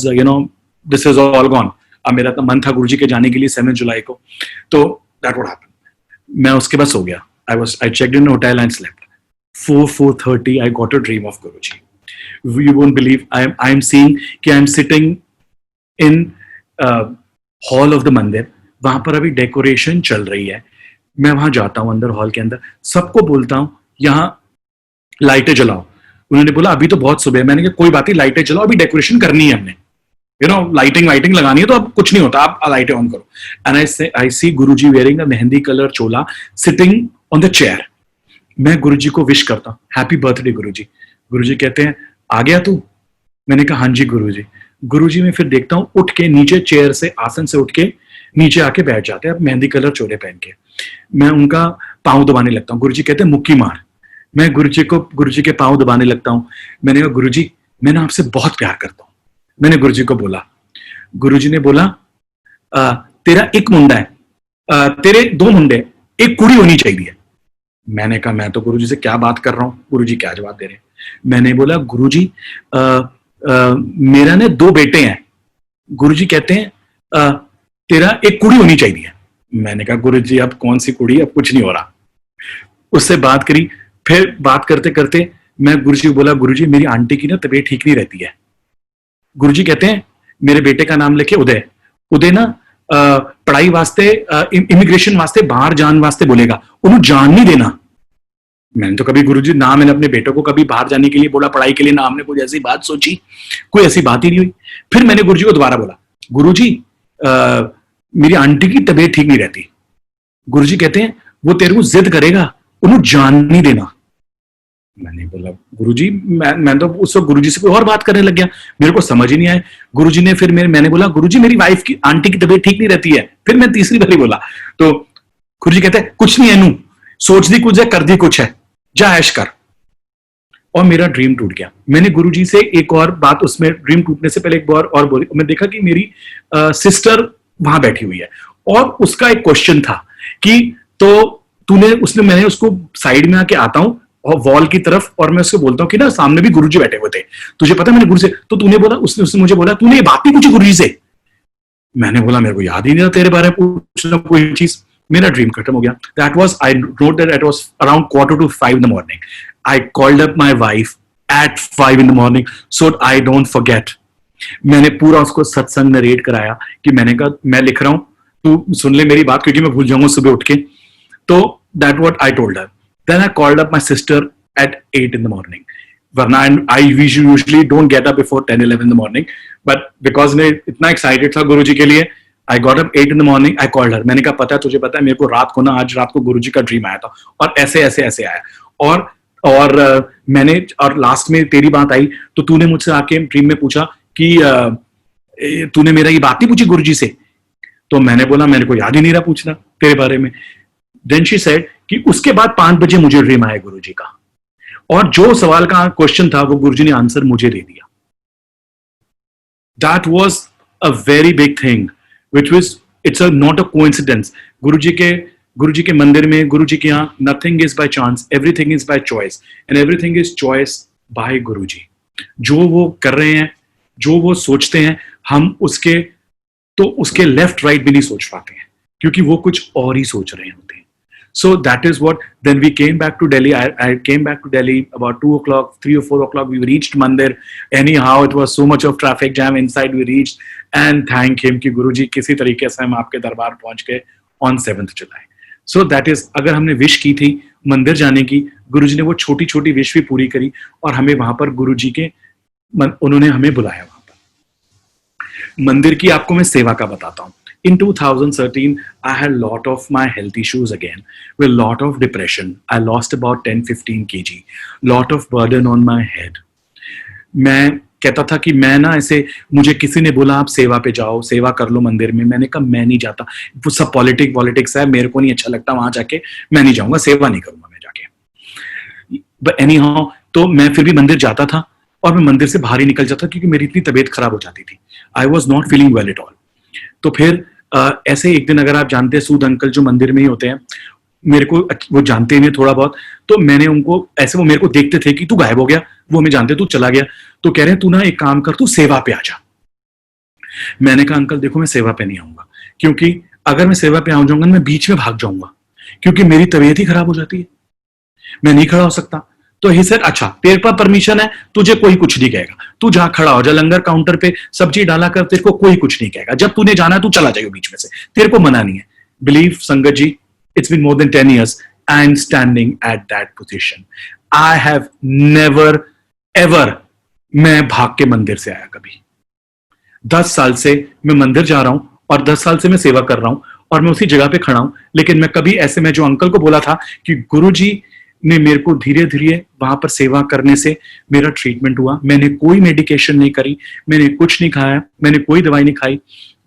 this is all gone. अब मेरा तो मन था गुरुजी के जाने के लिए 7 जुलाई को. तो that what happened. मैं उसके बाद सो गया. I checked in a hotel and slept. 4:30 I got a dream of Guruji. You won't believe. I am seeing कि I am sitting in hall of the मंदिर. वहां पर अभी डेकोरेशन चल रही है. मैं वहां जाता हूँ अंदर हॉल के अंदर, सबको बोलता हूँ यहाँ लाइटें जलाओ. उन्होंने बोला अभी तो बहुत सुबह है. मैंने कहा कोई बात नहीं, लाइटें जलाओ, अभी डेकोरेशन करनी है हमने. लाइटिंग लगानी है तो अब कुछ नहीं होता, आप लाइटें ऑन करो. And I see Guruji wearing a mehndi colour chola sitting on the chair. मैं गुरुजी को विश करता हूँ, हैप्पी बर्थडे गुरुजी. गुरुजी कहते हैं आ गया तू? मैंने कहा हाँ जी गुरुजी. गुरुजी में फिर देखता हूँ उठ के नीचे चेयर से, आसन से उठ के नीचे आके बैठ जाते हैं मेहंदी कलर चोले पहन के. मैं उनका पाँव दबाने लगता हूँ. गुरुजी कहते हैं मुक्की मार. मैं गुरुजी के पाँव दबाने लगता हूँ. मैंने कहा गुरुजी मैं ना आपसे बहुत प्यार करता हूँ. मैंने गुरुजी को बोला. गुरुजी ने बोला तेरा एक मुंडा है, तेरे 2 मुंडे, एक कुड़ी होनी चाहिए. मैंने कहा मैं तो गुरुजी से क्या बात कर रहा हूँ, गुरुजी क्या जवाब दे रहे हैं. मैंने बोला गुरुजी मेरा ने 2 बेटे हैं. गुरुजी कहते हैं तेरा एक कुड़ी होनी चाहिए. मैंने कहा गुरुजी अब कौन सी कुड़ी, अब कुछ नहीं हो रहा. उससे बात करी. फिर बात करते करते मैं गुरुजी को बोला, गुरुजी मेरी आंटी की ना तबीयत ठीक नहीं रहती है। गुरुजी कहते हैं मेरे बेटे का नाम लेके उदय, उदय ना पढ़ाई वास्ते इमिग्रेशन वास्ते बाहर जान वास्ते बोलेगा, उन्हें जान नहीं देना। मैंने तो कभी गुरुजी ना मैंने अपने बेटों को कभी बाहर जाने के लिए बोला, पढ़ाई के लिए ना हमने कोई ऐसी बात सोची, कोई ऐसी बात ही नहीं हुई। फिर मैंने गुरुजी को दोबारा बोला, गुरुजी मेरी आंटी की तबीयत ठीक नहीं रहती। गुरुजी कहते हैं वो तेरे को जिद करेगा, उन्हें जान नहीं देना। मैंने बोला गुरुजी मैं तो उस वक्त गुरुजी से कोई और बात करने लग गया, मेरे को समझ ही नहीं आया। गुरुजी ने फिर मैंने बोला गुरुजी मेरी वाइफ की आंटी की तबीयत ठीक नहीं रहती है। फिर मैं तीसरी बार बोला तो गुरुजी कहते हैं कुछ नहीं है नू, सोच दी कुछ है कर दी कुछ है, जा ऐश कर। और मेरा ड्रीम टूट गया। मैंने गुरुजी से एक और बात, उसमें ड्रीम टूटने से पहले एक बार और बोली, मैं देखा कि मेरी सिस्टर वहां बैठी हुई है और उसका एक क्वेश्चन था कि तो मैंने उसको साइड में आके आता हूं और वॉल की तरफ, और मैं उसको बोलता हूँ कि ना सामने भी गुरुजी बैठे हुए थे, तुझे पता है मैंने गुरु से, तो तूने बोला, उसने मुझे बोला तूने ये बात नहीं पूछी गुरुजी से। मैंने बोला मेरे को याद ही नहीं था तेरे बारे में पूछना कोई चीज। मेरा ड्रीम खत्म हो गया। That was, I wrote that it was around 4:45 in the morning. I called up my wife at 5 in the morning so I don't forget. मैंने पूरा उसको सत्संग नरेट कराया कि मैंने कहा मैं लिख रहा हूं, तू सुन ले मेरी बात क्योंकि मैं भूल जाऊंगा सुबह उठ के। तो that what I told her. Then I called up my sister at 8 in the morning. वरना I usually don't get up before 10-11 in the morning, but because मैं इतना excited था गुरुजी के लिए, I got up 8 in the morning. I called her. मैंने कहा पता है तुझे पता है मेरे को रात को ना, आज रात को गुरुजी का ड्रीम आया था और ऐसे ऐसे ऐसे आया, और मैंने, और लास्ट में तेरी बात आई तो तूने मुझसे आके ड्रीम में पूछा कि तूने मेरा ये बात नहीं पूछी गुरुजी से। तो मैंने बोला मेरे को याद ही नहीं रहा पूछना तेरे बारे में। देन शी सेड कि उसके बाद 5 बजे मुझे ड्रीम आया गुरुजी का, और जो सवाल का क्वेश्चन था वो गुरुजी ने आंसर मुझे दे दिया। That was a very big thing which was, it's a not a coincidence. गुरुजी के मंदिर में, गुरुजी के यहाँ nothing is by chance, everything is by choice, and everything is choice by गुरुजी। जो वो कर रहे हैं, जो वो सोचते हैं, हम उसके लेफ्ट राइट भी नहीं सोच पाते हैं क्योंकि वो कुछ और ही सोच रहे होते हैं। So that is what, then we came back to Delhi. I came back to Delhi about 2 o'clock, 3 or 4 o'clock. We reached Mandir. Anyhow, it was so much of traffic jam inside. We reached and thank him कि गुरुजी किसी तरीके से हम आपके दरबार पहुंच गए on 7th July. So that is, अगर हमने विश की थी मंदिर जाने की, गुरुजी ने वो छोटी छोटी विश भी पूरी करी और हमें वहां पर गुरुजी के उन्होंने हमें बुलाया वहां पर। मंदिर की आपको मैं सेवा का बताता हूँ। In 2013, I had a lot of my health issues again, with a lot of depression. I lost about 10-15 kg, lot of burden on my head. मैं कहता था कि मैं ना ऐसे, मुझे किसी ने बोला आप सेवा पे जाओ, सेवा कर लो मंदिर में। मैंने कहा मैं नहीं जाता, वो सब पॉलिटिक्स है, मेरे को नहीं अच्छा लगता वहां जाके, मैं नहीं जाऊंगा, सेवा नहीं करूंगा मैं जाके। बट एनीहाउ, तो मैं फिर भी मंदिर जाता था और मैं मंदिर से बाहर ही निकल जाता क्योंकि मेरी इतनी तबीयत खराब हो जाती थी। I was not feeling well at all. तो फिर ऐसे एक दिन, अगर आप जानते हैं सूद अंकल जो मंदिर में ही होते हैं, मेरे को वो जानते हैं थोड़ा बहुत, तो मैंने उनको ऐसे, वो मेरे को देखते थे कि तू गायब हो गया, वो हमें जानते, तू चला गया, तो कह रहे हैं तू ना एक काम कर, तू सेवा पे आ जा। मैंने कहा अंकल देखो मैं सेवा पे नहीं आऊंगा, क्योंकि अगर मैं सेवा पे आ जाऊंगा मैं बीच में भाग जाऊंगा क्योंकि मेरी तबीयत ही खराब हो जाती है, मैं नहीं खड़ा हो सकता। तो ही सेड अच्छा तेरे पास परमिशन है, तुझे कोई कुछ नहीं कहेगा, तू जहां खड़ा हो जा, लंगर काउंटर पे सब्जी डाला कर, तेरे को कोई कुछ नहीं कहेगा, जब तूने जाना है तू चला जाएगा बीच में से, तेरे को मना नहीं है। बिलीव संगत जी, it's been more than 10 years I'm standing at that position. I have never ever, मैं भाग के मंदिर से आया कभी। 10 साल से मैं मंदिर जा रहा हूं और 10 साल से मैं सेवा कर रहा हूं और मैं उसी जगह पे खड़ा हूं, लेकिन मैं कभी ऐसे, मैं जो अंकल को बोला था कि गुरुजी ने मेरे को धीरे धीरे वहां पर सेवा करने से मेरा ट्रीटमेंट हुआ, मैंने कोई मेडिकेशन नहीं करी, मैंने कुछ नहीं खाया, मैंने कोई दवाई नहीं खाई।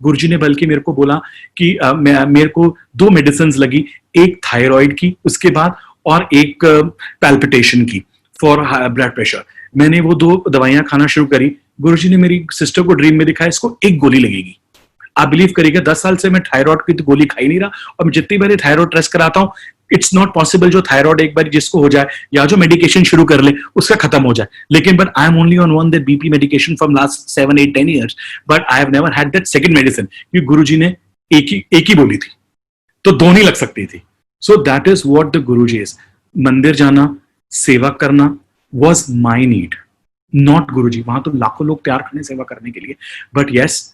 गुरुजी ने बल्कि मेरे को बोला कि मेरे को 2 मेडिसिन लगी, एक थायराइड की उसके बाद और एक पैल्पिटेशन की फॉर ब्लड प्रेशर। मैंने वो 2 दवाइयां खाना शुरू करी। गुरुजी ने मेरी सिस्टर को ड्रीम में दिखाया इसको 1 गोली लगेगी। आप बिलीव करिएगा 10 साल से मैं थायराइड की तो गोली खाई नहीं रहा, और मैं जितनी बार थायराइड टेस्ट कराता हूं, इट्स नॉट पॉसिबल जो थायराइड एक बार जिसको हो जाए या जो मेडिकेशन शुरू कर ले उसका खत्म हो जाए। लेकिन but I am only on one that BP medication from last 7, 8, 10 years, but I have never had that second medicine, क्योंकि गुरुजी ने एक ही बोली थी तो 2 नहीं लग सकती थी। सो that is what the Guruji is. मंदिर जाना, सेवा करना, was my need, not गुरुजी। वहां तो लाखों लोग तैयार खड़े सेवा करने के लिए, बट यस,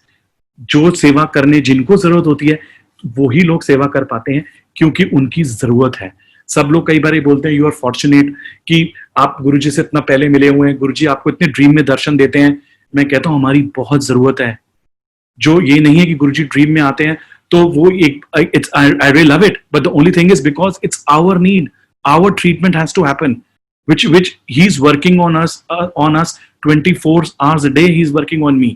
जो सेवा करने जिनको जरूरत होती है वो ही लोग सेवा कर पाते हैं क्योंकि उनकी जरूरत है। सब लोग कई बार ये बोलते हैं यू आर फॉर्चुनेट कि आप गुरुजी से इतना पहले मिले हुए हैं, गुरुजी आपको इतने ड्रीम में दर्शन देते हैं। मैं कहता हूं हमारी बहुत जरूरत है। जो ये नहीं है कि गुरुजी ड्रीम में आते हैं तो वो एक it's I really love it, but the only thing is because it's our need, our treatment has to happen, which he is working on us 24 hours a day, he is working on me.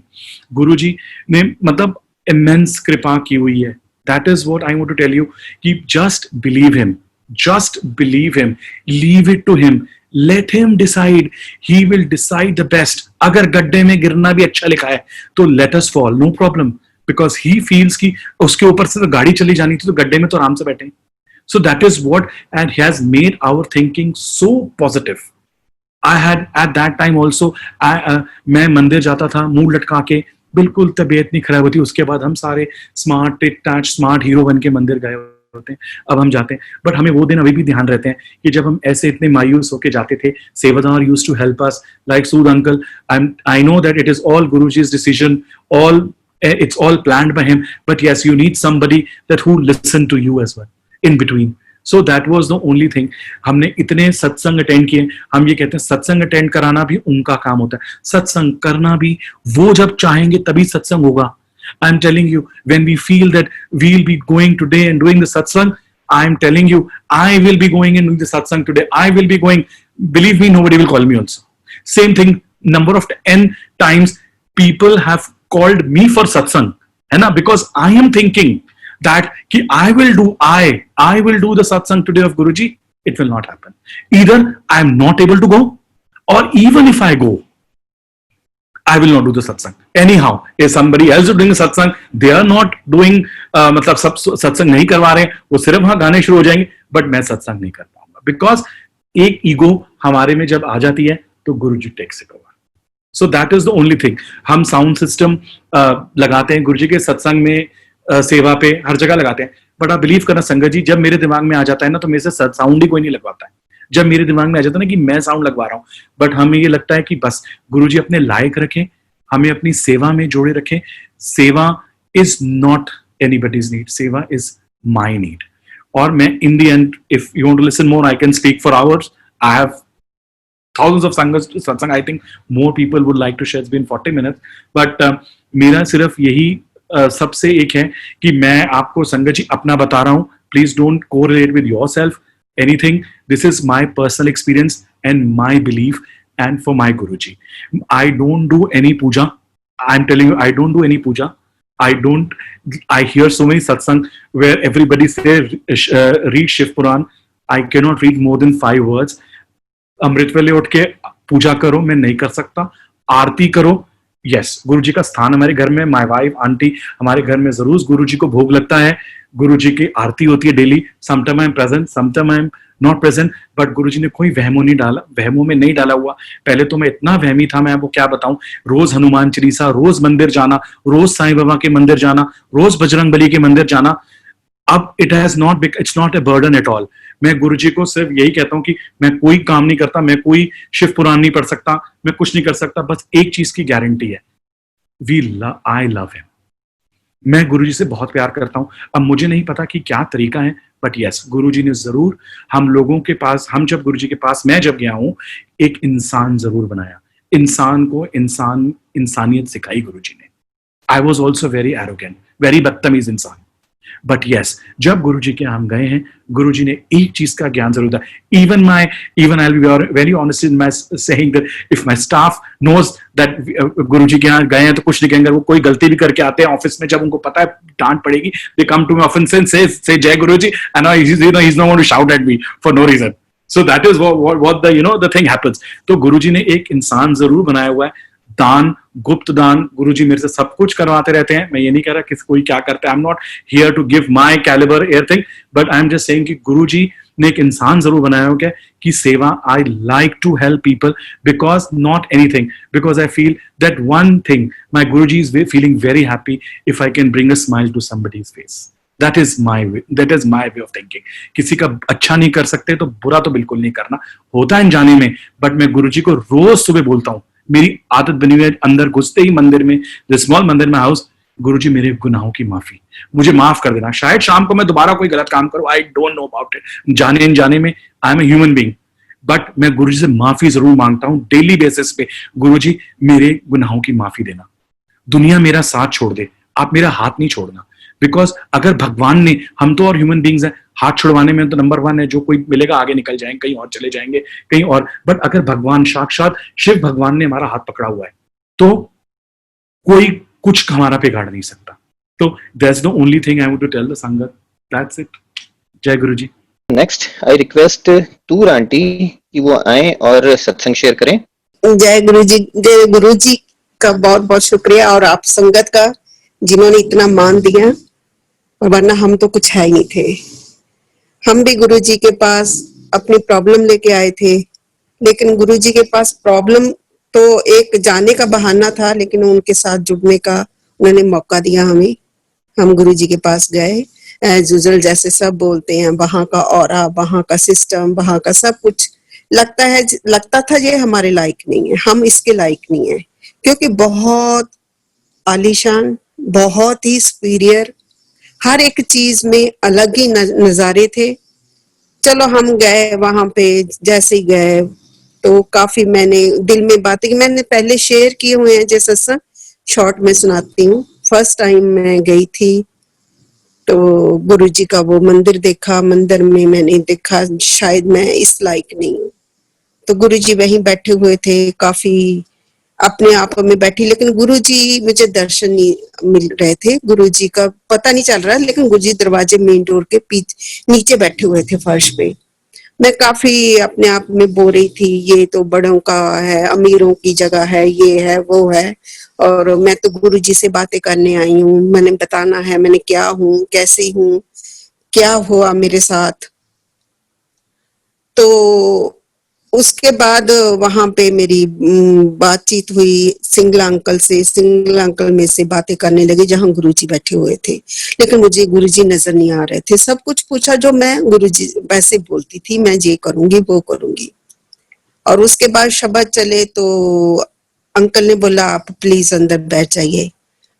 Guruji ने मतलब immense कृपा की हुई है। That is what I want to tell you कि just believe him, leave it to him, let him decide, he will decide the best। अगर गड्ढे में गिरना भी अच्छा लिखा है तो let us fall, no problem, because he feels कि उसके ऊपर से तो गाड़ी चली जानी थी तो गड्ढे में तो आराम से बैठे। So that is what, and he has made our thinking so positive. I had at that time also, मैं मंदिर जाता था मुंह लटका के, बिल्कुल तबीयत नहीं खराब होती। उसके बाद हम सारे स्मार्ट टिक टैच स्मार्ट हीरो बन के मंदिर गए होते हैं, अब हम जाते हैं। बट हमें वो दिन अभी भी ध्यान रहते हैं कि जब हम ऐसे इतने मायूस होके जाते थे, sevadar used to help us like Sood uncle. I know that it is all Guruji's decision, it's all planned by him, but yes, you need somebody that who listen to you as well in between. So that was the only thing. हमने इतने सत्संग attend किए। हम ये कहते हैं सत्संग attend कराना भी उनका काम होता है, सत्संग करना भी वो जब चाहेंगे तभी सत्संग होगा। I'm telling you, when we feel that we'll be going today and doing the satsang, I'm telling you, I will be going and doing the satsang today. I will be going. Believe me, nobody will call me also. Same thing, number of n times people have called me for satsang, है ना? Because I am thinking that I will do the satsang today of Guruji. It will not happen. Either I am not able to go, or even if I go, I will not do the satsang. Anyhow, if somebody else is doing the satsang, they are not doing, मतलब सब सत्संग नहीं करवा रहे हैं, वो सिर्फ हाँ गाने शुरू हो जाएंगे, बट मैं सत्संग नहीं कर पाऊंगा। बिकॉज एक ईगो हमारे में जब आ जाती है तो Guruji takes it over. So that is the only thing. हम साउंड सिस्टम लगाते हैं गुरुजी के सत्संग में, सेवा पे, हर जगह लगाते हैं, बट आप बिलीव करना संगत जी, जब मेरे दिमाग में आ जाता है ना तो मेरे से साउंड ही कोई नहीं लगवाता है। जब मेरे दिमाग में आ जाता है ना कि मैं साउंड लगवा रहा हूं, बट हमें ये लगता है कि बस गुरुजी अपने लायक रखें, हमें अपनी सेवा में जोड़े रखें। Seva is not anybody's need, seva is my need. और मैं in the end, if you want to listen more, I can speak for hours. I have thousands of satsang. I think more people would like to share. It's been 40 minutes, but मेरा सिर्फ यही सबसे एक है कि मैं आपको संगत जी अपना बता रहा हूं। Please don't correlate with yourself anything. This is my personal experience and my belief and for my Guruji. I don't do any puja. I am telling you, I don't do any puja. I hear so many satsang where everybody say read Shiv Puran. I cannot read more than 5 words. अमृत वेले उठ के पूजा करो, मैं नहीं कर सकता। आरती करो, yes, गुरुजी का स्थान हमारे घर में, माय वाइफ आंटी, हमारे घर में जरूर गुरुजी को भोग लगता है। गुरुजी की आरती होती है daily. Sometime I am present, sometime I am not present, but Guruji ने कोई वहमों में नहीं डाला हुआ। पहले तो मैं इतना वहमी था, मैं आपको क्या बताऊं। रोज हनुमान चालीसा, रोज मंदिर जाना, रोज साईं बाबा के मंदिर जाना, रोज बजरंग बली के मंदिर जाना। अब it's not a burden at all. मैं गुरुजी को सिर्फ यही कहता हूं कि मैं कोई काम नहीं करता, मैं कोई शिव पुराण नहीं पढ़ सकता, मैं कुछ नहीं कर सकता। बस एक चीज की गारंटी है, आई लव हिम। मैं गुरुजी से बहुत प्यार करता हूं। अब मुझे नहीं पता कि क्या तरीका है, बट यस, गुरुजी ने जरूर हम लोगों के पास, हम जब गुरुजी के पास मैं जब गया हूं, एक इंसान जरूर बनाया। इंसान को इंसानियत सिखाई गुरुजी ने। I was also very arrogant, very बदतमीज इंसान। बट यस, जब गुरुजी के हम गए हैं, गुरुजी ने एक चीज का ज्ञान जरूर दिया। Even I will be very honest in my saying that if my staff knows that Guruji के यहाँ गए हैं तो कुछ नहीं कहेंगे। वो कोई गलती भी करके आते हैं ऑफिस में, जब उनको पता है डांट पड़ेगी, they come to me often and say Jai Guruji, and he is not going to shout at me for no reason. So that is what the thing happens. तो गुरुजी ने एक इंसान जरूर बनाया हुआ है। दान, गुप्त दान, गुरुजी मेरे से सब कुछ करवाते रहते हैं। मैं ये नहीं कह रहा कि कोई क्या करता है। I am not here to give my calibre everything, but I am just saying कि गुरुजी ने एक इंसान जरूर बनाया होगा कि seva, I like to help people because not anything, because I feel that one thing, my Guruji is feeling very happy if I can bring a smile to somebody's face. That is my way of thinking. किसी का अच्छा नहीं कर सकते तो बुरा तो बिल्कुल नहीं करना, होता है अनजाने में, बट मैं गुरुजी को रोज सुबह बोलता हूँ, मेरी आदत बनी हुई है, अंदर घुसते ही मंदिर में, स्मॉल मंदिर में हाउस, गुरुजी मेरे गुनाहों की माफी, मुझे माफ कर देना। शायद शाम को मैं दोबारा कोई गलत काम करूं, I don't know about it, जाने अनजाने में, I am a human being, but मैं गुरुजी से माफी जरूर मांगता हूं डेली बेसिस पे। गुरुजी मेरे गुनाहों की माफी देना, दुनिया मेरा साथ छोड़ दे, आप मेरा हाथ नहीं छोड़ना। बिकॉज अगर भगवान ने, हम तो और ह्यूमन बींग्स हैं, हाथ छुड़वाने में तो नंबर 1 है, जो कोई मिलेगा आगे निकल जाएंगे, कहीं और चले जाएंगे, कहीं और, बट अगर भगवान साक्षात शिव भगवान ने हमारा हाथ पकड़ा हुआ है तो कोई कुछ हमारा बिगाड़ नहीं सकता। तो that's the only thing I want to tell the sangat, that's it. Jai Guru ji. Next I request Toor aunty कि वो आए और सत्संग शेयर करें। जय गुरु जी। जय गुरु जी का बहुत बहुत शुक्रिया, और आप संगत का जिन्होंने इतना मान दिया, और वरना हम तो कुछ है ही नहीं थे। हम भी गुरु जी के पास अपनी प्रॉब्लम लेके आए थे, लेकिन गुरु जी के पास प्रॉब्लम तो एक जाने का बहाना था, लेकिन उनके साथ जुड़ने का उन्होंने मौका दिया हमें। हम गुरु जी के पास गए, एज यूजुअल जैसे सब बोलते हैं, वहां का ऑरा, वहां का सिस्टम, वहां का सब कुछ लगता था ये हमारे लायक नहीं है, हम इसके लायक नहीं है, क्योंकि बहुत आलीशान, बहुत ही सुपीरियर, हर एक चीज में अलग ही नजारे थे। चलो हम गए वहां पे, जैसे ही गए तो काफी मैंने दिल में बातें की, मैंने पहले शेयर किए हुए हैं, जैसे सत्संग शॉर्ट में सुनाती हूँ। फर्स्ट टाइम मैं गई थी तो गुरुजी का वो मंदिर देखा, मंदिर में मैंने देखा शायद मैं इस लायक नहीं हूँ, तो गुरुजी वहीं बैठे हुए थे, काफी अपने आप में बैठी, लेकिन गुरुजी मुझे दर्शन नहीं मिल रहे थे, गुरुजी का पता नहीं चल रहा, लेकिन गुरुजी दरवाजे मेन डोर के नीचे बैठे हुए थे फर्श पे। मैं काफी अपने आप में बो रही थी, ये तो बड़ों का है, अमीरों की जगह है, ये है वो है, और मैं तो गुरुजी से बातें करने आई हूँ, मैंने बताना है मैंने क्या हूँ, कैसी हूँ, क्या हुआ मेरे साथ। तो उसके बाद वहां पे मेरी बातचीत हुई सिंगला अंकल से, सिंगला अंकल में से बातें करने लगे जहां गुरुजी बैठे हुए थे, लेकिन मुझे गुरुजी नजर नहीं आ रहे थे। सब कुछ पूछा जो मैं गुरुजी वैसे बोलती थी, मैं ये करूंगी वो करूंगी। और उसके बाद शब्द चले तो अंकल ने बोला आप प्लीज अंदर बैठ जाइए।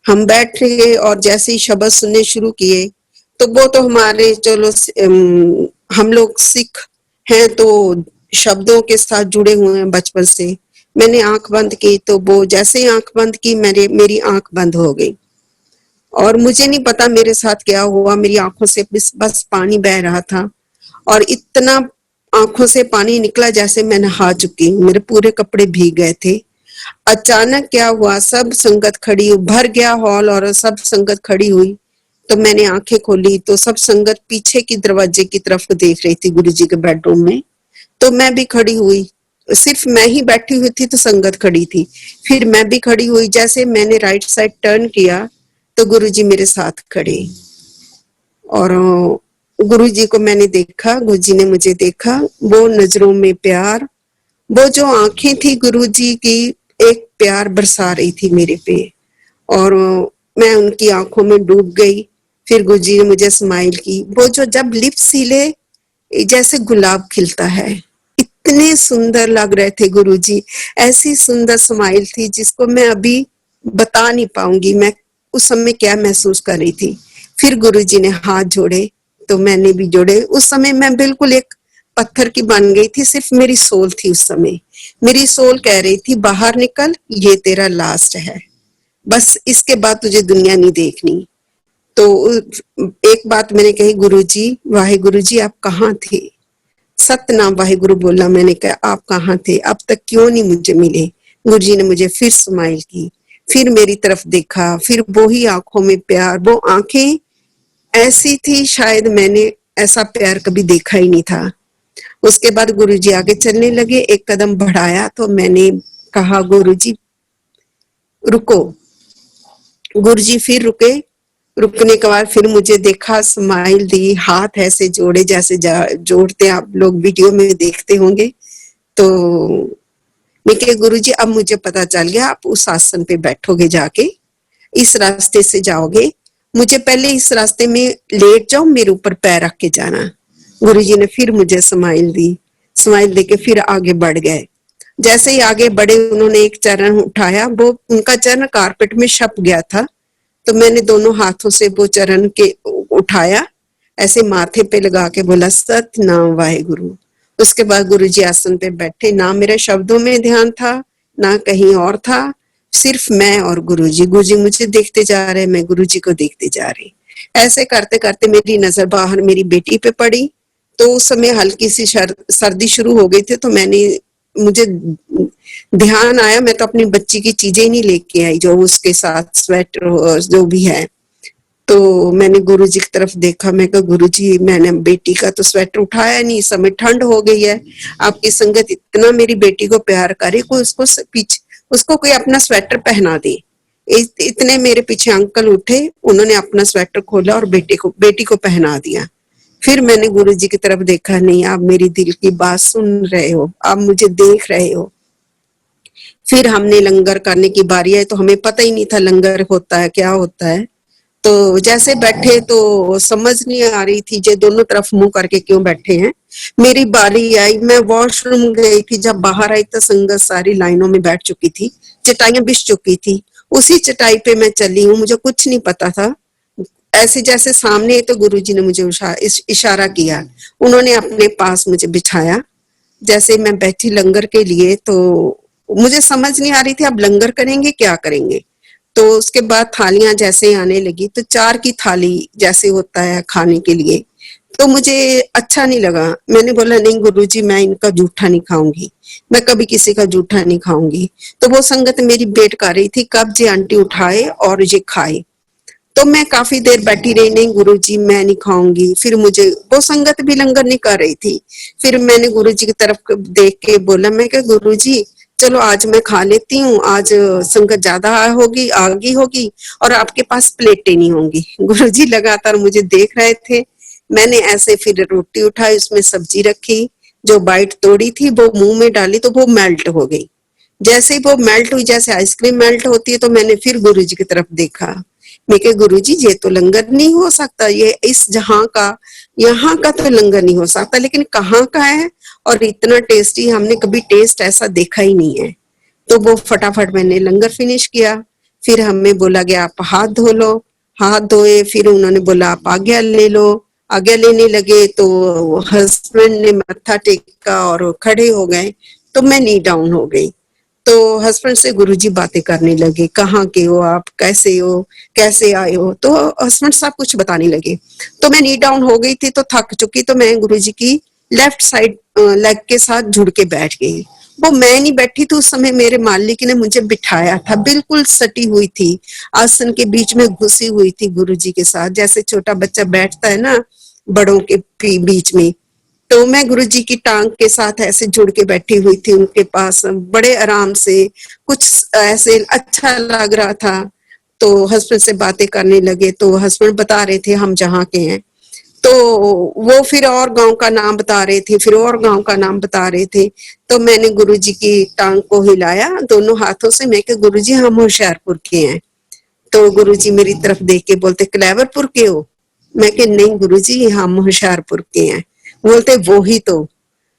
हम बैठ गए और जैसे ही शब्द सुनने शुरू किए तो वो तो हमारे, चलो हम लोग सिख हैं तो शब्दों के साथ जुड़े हुए हैं बचपन से। मैंने आंख बंद की तो वो जैसे ही आंख बंद की मेरी आंख बंद हो गई, और मुझे नहीं पता मेरे साथ क्या हुआ, मेरी आंखों से बस पानी बह रहा था, और इतना आंखों से पानी निकला जैसे मैं नहा चुकी हूँ, मेरे पूरे कपड़े भीग गए थे। अचानक क्या हुआ, सब संगत खड़ी, भर गया हॉल और सब संगत खड़ी हुई, तो मैंने आंखें खोली तो सब संगत पीछे की दरवाजे की तरफ देख रही थी गुरुजी के बेडरूम में। तो मैं भी खड़ी हुई, सिर्फ मैं ही बैठी हुई थी तो संगत खड़ी थी, फिर मैं भी खड़ी हुई। जैसे मैंने राइट साइड टर्न किया तो गुरुजी मेरे साथ खड़े, और गुरुजी को मैंने देखा, गुरुजी ने मुझे देखा, वो नजरों में प्यार, वो जो आंखें थी गुरुजी की एक प्यार बरसा रही थी मेरे पे, और मैं उनकी आंखों में डूब गई। फिर गुरुजी ने मुझे स्माइल की, वो जो जब लिप्स हिले जैसे गुलाब खिलता है, इतने सुंदर लग रहे थे गुरुजी, ऐसी सुंदर स्माइल थी जिसको मैं अभी बता नहीं पाऊंगी मैं उस समय क्या महसूस कर रही थी। फिर गुरुजी ने हाथ जोड़े तो मैंने भी जोड़े। उस समय मैं बिल्कुल एक पत्थर की बन गई थी, सिर्फ मेरी सोल थी उस समय, मेरी सोल कह रही थी बाहर निकल, ये तेरा लास्ट है, बस इसके बाद तुझे दुनिया नहीं देखनी। तो एक बात मैंने कही, गुरुजी वाहिगुरु जी आप कहाँ थे? सतनाम वाहिगुरु बोला। मैंने कहा आप कहाँ थे, अब तक क्यों नहीं मुझे मिले? गुरुजी ने मुझे फिर स्माइल की, फिर मेरी तरफ देखा, फिर वो ही आंखों में प्यार, वो आंखें ऐसी थी शायद मैंने ऐसा प्यार कभी देखा ही नहीं था। उसके बाद गुरुजी आगे चलने लगे, एक कदम बढ़ाया तो मैंने कहा गुरुजी रुको। गुरुजी फिर रुके, रुकने के बाद फिर मुझे देखा, स्माइल दी, हाथ ऐसे जोड़े जैसे जोड़ते आप लोग वीडियो में देखते होंगे। तो निके गुरुजी अब मुझे पता चल गया, आप उस आसन पे बैठोगे, जाके इस रास्ते से जाओगे मुझे पहले इस रास्ते में लेट जाओ, मेरे ऊपर पैर रख के जाना। गुरुजी ने फिर मुझे स्माइल दी, स्माइल देके फिर आगे बढ़ गए। जैसे ही आगे बढ़े उन्होंने एक चरण उठाया, वो उनका चरण कारपेट में छप गया था, तो मैंने दोनों हाथों से वो चरण के उठाया, ऐसे माथे पे लगा के बोला सतनाम वाहेगुरु। उसके बाद गुरुजी आसन पे बैठे, ना मेरे शब्दों में ध्यान था ना कहीं और था, सिर्फ मैं और गुरुजी। गुरुजी मुझे देखते जा रहे, मैं गुरुजी को देखते जा रही। ऐसे करते करते मेरी नजर बाहर मेरी बेटी पे पड़ी, तो उस समय हल्की सी सर्दी शुरू हो गई थी, तो मुझे ध्यान आया मैं तो अपनी बच्ची की चीजें ही नहीं लेके आई, जो उसके साथ स्वेटर जो भी है। तो मैंने गुरुजी की तरफ देखा, मैं कहा गुरुजी मैंने बेटी का तो स्वेटर उठाया नहीं, इस समय ठंड हो गई है, आपकी संगत इतना मेरी बेटी को प्यार करे, कोई उसको कोई अपना स्वेटर पहना दे। इतने मेरे पीछे अंकल उठे, उन्होंने अपना स्वेटर खोला और बेटी को पहना दिया। फिर मैंने गुरुजी की तरफ देखा, नहीं आप मेरी दिल की बात सुन रहे हो, आप मुझे देख रहे हो। फिर हमने लंगर करने की बारी आई, तो हमें पता ही नहीं था लंगर होता है क्या होता है। तो जैसे बैठे तो समझ नहीं आ रही थी, जे दोनों तरफ मुंह करके क्यों बैठे हैं। मेरी बारी आई, मैं वॉशरूम गई थी, जब बाहर आई तो संगत सारी लाइनों में बैठ चुकी थी, चटाइयां बिछ चुकी थी। उसी चटाई पे मैं चली हूँ, मुझे कुछ नहीं पता था। ऐसे जैसे सामने तो गुरुजी ने मुझे इशारा किया, उन्होंने अपने पास मुझे बिछाया। जैसे मैं बैठी लंगर के लिए, तो मुझे समझ नहीं आ रही थी अब लंगर करेंगे क्या करेंगे। तो उसके बाद थालियां जैसे आने लगी, तो 4 की थाली जैसे होता है खाने के लिए, तो मुझे अच्छा नहीं लगा। मैंने बोला नहीं गुरुजी मैं इनका जूठा नहीं खाऊंगी, मैं कभी किसी का जूठा नहीं खाऊंगी। तो वो संगत मेरी वेट कर रही थी कब जे आंटी उठाए और ये खाए। तो मैं काफी देर बैठी रही, नहीं गुरुजी मैं नहीं खाऊंगी। फिर मुझे वो संगत भी लंगर नहीं कर रही थी। फिर मैंने गुरुजी की तरफ देख के बोला, मैं क्या गुरुजी चलो आज मैं खा लेती हूँ, आज संगत ज्यादा होगी आगी होगी और आपके पास प्लेटें नहीं होंगी। गुरुजी लगातार मुझे देख रहे थे। मैंने ऐसे फिर रोटी उठाई, उसमें सब्जी रखी, जो बाइट तोड़ी थी वो मुंह में डाली तो वो मेल्ट हो गई। जैसे ही वो मेल्ट हुई, जैसे आइसक्रीम मेल्ट होती है, तो मैंने फिर गुरुजी की तरफ देखा। मैं कहा गुरुजी ये तो लंगर नहीं हो सकता, ये इस जहां का यहाँ का तो लंगर नहीं हो सकता, लेकिन कहाँ का है और इतना टेस्टी, हमने कभी टेस्ट ऐसा देखा ही नहीं है। तो वो फटाफट मैंने लंगर फिनिश किया। फिर हमें बोला गया आप हाथ धो लो, हाथ धोए। फिर उन्होंने बोला आप आज्ञा ले लो। आज्ञा लेने लगे तो हस्बैंड ने मत्था टेका और खड़े हो गए, तो मैं नी डाउन हो गई। तो हस्बैंड से गुरुजी बातें करने लगे, कहाँ के हो आप, कैसे हो, कैसे आए हो। तो हस्बैंड साहब कुछ बताने लगे। तो मैं नी डाउन हो गई थी, तो थक चुकी, तो मैं गुरुजी की लेफ्ट साइड लेग के साथ जुड़ के बैठ गई। वो मैं नहीं बैठी थी उस समय, मेरे मालिक ने मुझे बिठाया था, बिल्कुल सटी हुई थी, आसन के बीच में घुसी हुई थी गुरुजी के साथ, जैसे छोटा बच्चा बैठता है ना बड़ों के बीच में। तो मैं गुरुजी की टांग के साथ ऐसे जुड़ के बैठी हुई थी उनके पास, बड़े आराम से, कुछ ऐसे अच्छा लग रहा था। तो हस्बैंड से बातें करने लगे, तो हस्बैंड बता रहे थे हम जहाँ के हैं, तो वो फिर और गांव का नाम बता रहे थे, फिर और गांव का नाम बता रहे थे। तो मैंने गुरुजी की टांग को हिलाया दोनों हाथों से, मैं कहा गुरुजी हम होशियारपुर के हैं। तो गुरुजी मेरी तरफ देख के बोलते क्लेवरपुर के हो। मैं कहा नहीं गुरुजी हम होशियारपुर के हैं। बोलते वो ही तो।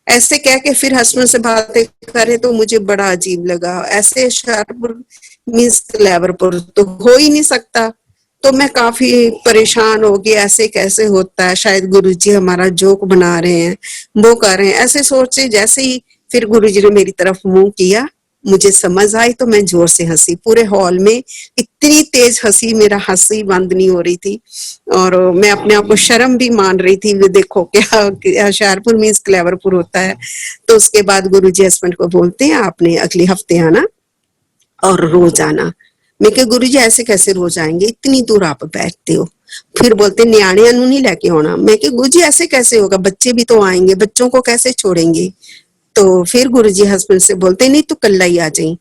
ऐसे कह के फिर हस्बैंड से बातें करे, तो मुझे बड़ा अजीब लगा, ऐसे होशियारपुर मीन्स क्लेवरपुर तो हो ही नहीं सकता। तो मैं काफी परेशान हो गई, ऐसे कैसे होता है, शायद गुरुजी हमारा जोक बना रहे हैं, वो कर रहे हैं, ऐसे सोचे। जैसे ही फिर गुरुजी ने मेरी तरफ मुंह किया, मुझे समझ आई, तो मैं जोर से हंसी। पूरे हॉल में इतनी तेज हंसी, मेरा हंसी बंद नहीं हो रही थी और मैं अपने आप को शर्म भी मान रही थी। वो देखो क्या होशियारपुर मीन्स क्लेवरपुर होता है। तो उसके बाद गुरुजी हस्बैंड को बोलते हैं आपने अगले हफ्ते आना और रोज आना। मैं कहा गुरुजी ऐसे कैसे रोज आएंगे, इतनी दूर आप बैठते हो। फिर बोलते न्याणिया नू नहीं लेके आना। मैं कहा गुरुजी ऐसे कैसे होगा, बच्चे भी तो आएंगे, बच्चों को कैसे छोड़ेंगे। तो फिर गुरुजी हस्बैंड से बोलते नहीं तू कल्ला ही आ जाई।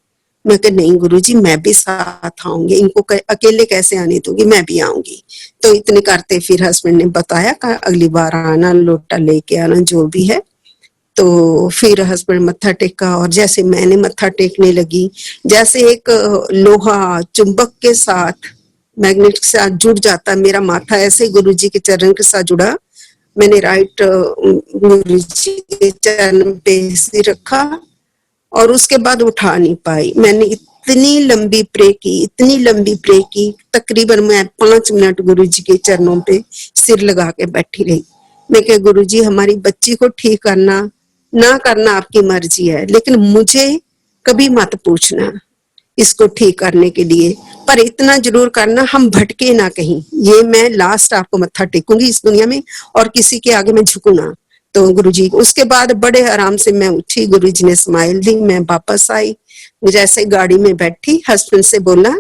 मैं कहा नहीं गुरुजी मैं भी साथ आऊंगी, इनको अकेले कैसे आने दूंगी, मैं भी आऊंगी। तो इतने करते फिर हस्बैंड ने बताया कि अगली बार आना, लोटा लेके आना, जो भी है। तो फिर हस्बैंड मत्था टेका और जैसे मैंने मत्था टेकने लगी, जैसे एक लोहा चुंबक के साथ मैग्नेट के साथ जुड़ जाता, मेरा माथा ऐसे गुरुजी के चरण के साथ जुड़ा। मैंने राइट गुरुजी के चरण पे सिर रखा और उसके बाद उठा नहीं पाई। मैंने इतनी लंबी प्रे की, इतनी लंबी प्रे की, तकरीबन मैं 5 मिनट गुरुजी के चरणों पे सिर लगा के बैठी रही। मैं कहा गुरुजी हमारी बच्ची को ठीक करना ना करना आपकी मर्जी है, लेकिन मुझे कभी मत पूछना इसको ठीक करने के लिए, पर इतना जरूर करना हम भटके ना कहीं। ये मैं लास्ट आपको मत्था टेकूंगी इस दुनिया में और किसी के आगे मैं झुकू ना। तो गुरुजी उसके बाद बड़े आराम से मैं उठी, गुरुजी ने स्माइल दी, मैं वापस आई। जैसे गाड़ी में बैठी हस्बैंड से बोला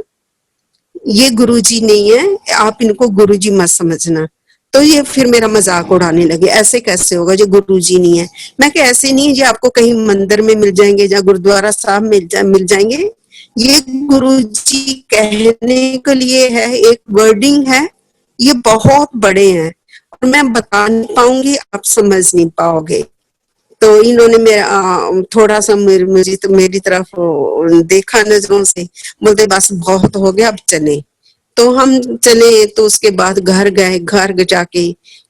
ये गुरुजी नहीं है, आप इनको गुरुजी मत समझना। तो ये फिर मेरा मजाक उड़ाने लगे, ऐसे कैसे होगा जो गुरुजी नहीं है। मैं कि ऐसे नहीं जो आपको कहीं मंदिर में मिल जाएंगे या गुरुद्वारा साहब मिल जाएंगे, ये गुरुजी कहने के लिए है, एक वर्डिंग है, ये बहुत बड़े हैं और मैं बता नहीं पाऊंगी, आप समझ नहीं पाओगे। तो इन्होंने मेरा थोड़ा सा मुझे तो मेरी तरफ देखा नजरों से, बोलते बस बहुत हो गया अब चले। तो हम चले। तो उसके बाद घर गए, घर जाके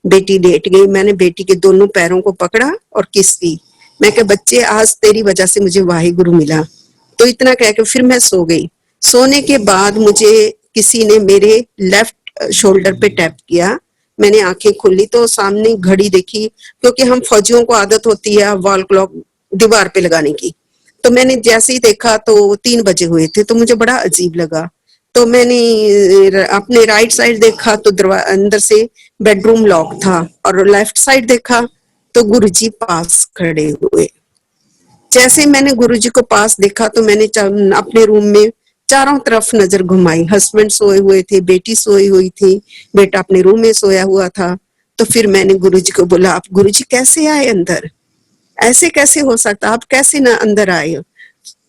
बेटी लेट गई। मैंने बेटी के दोनों पैरों को पकड़ा और किस की। मैं कहा बच्चे आज तेरी वजह से मुझे वाहिगुरु मिला। तो इतना कह के फिर मैं सो गई। सोने के बाद मुझे किसी ने मेरे लेफ्ट शोल्डर पे टैप किया। मैंने आंखें खोली तो सामने घड़ी देखी, क्योंकि हम फौजियों को आदत होती है वॉल क्लॉक दीवार पे लगाने की। तो मैंने जैसे ही देखा तो 3 बजे हुए थे, तो मुझे बड़ा अजीब लगा। तो मैंने अपने राइट साइड देखा तो अंदर से बेडरूम लॉक था, और लेफ्ट साइड देखा तो गुरुजी पास खड़े हुए। जैसे मैंने गुरुजी को पास देखा तो मैंने अपने रूम में चारों तरफ नजर घुमाई। हस्बैंड सोए हुए थे, बेटी सोई हुई थी, बेटा अपने रूम में सोया हुआ था। तो फिर मैंने गुरुजी को बोला आप गुरुजी कैसे आए अंदर, ऐसे कैसे हो सकता, आप कैसे ना अंदर आए।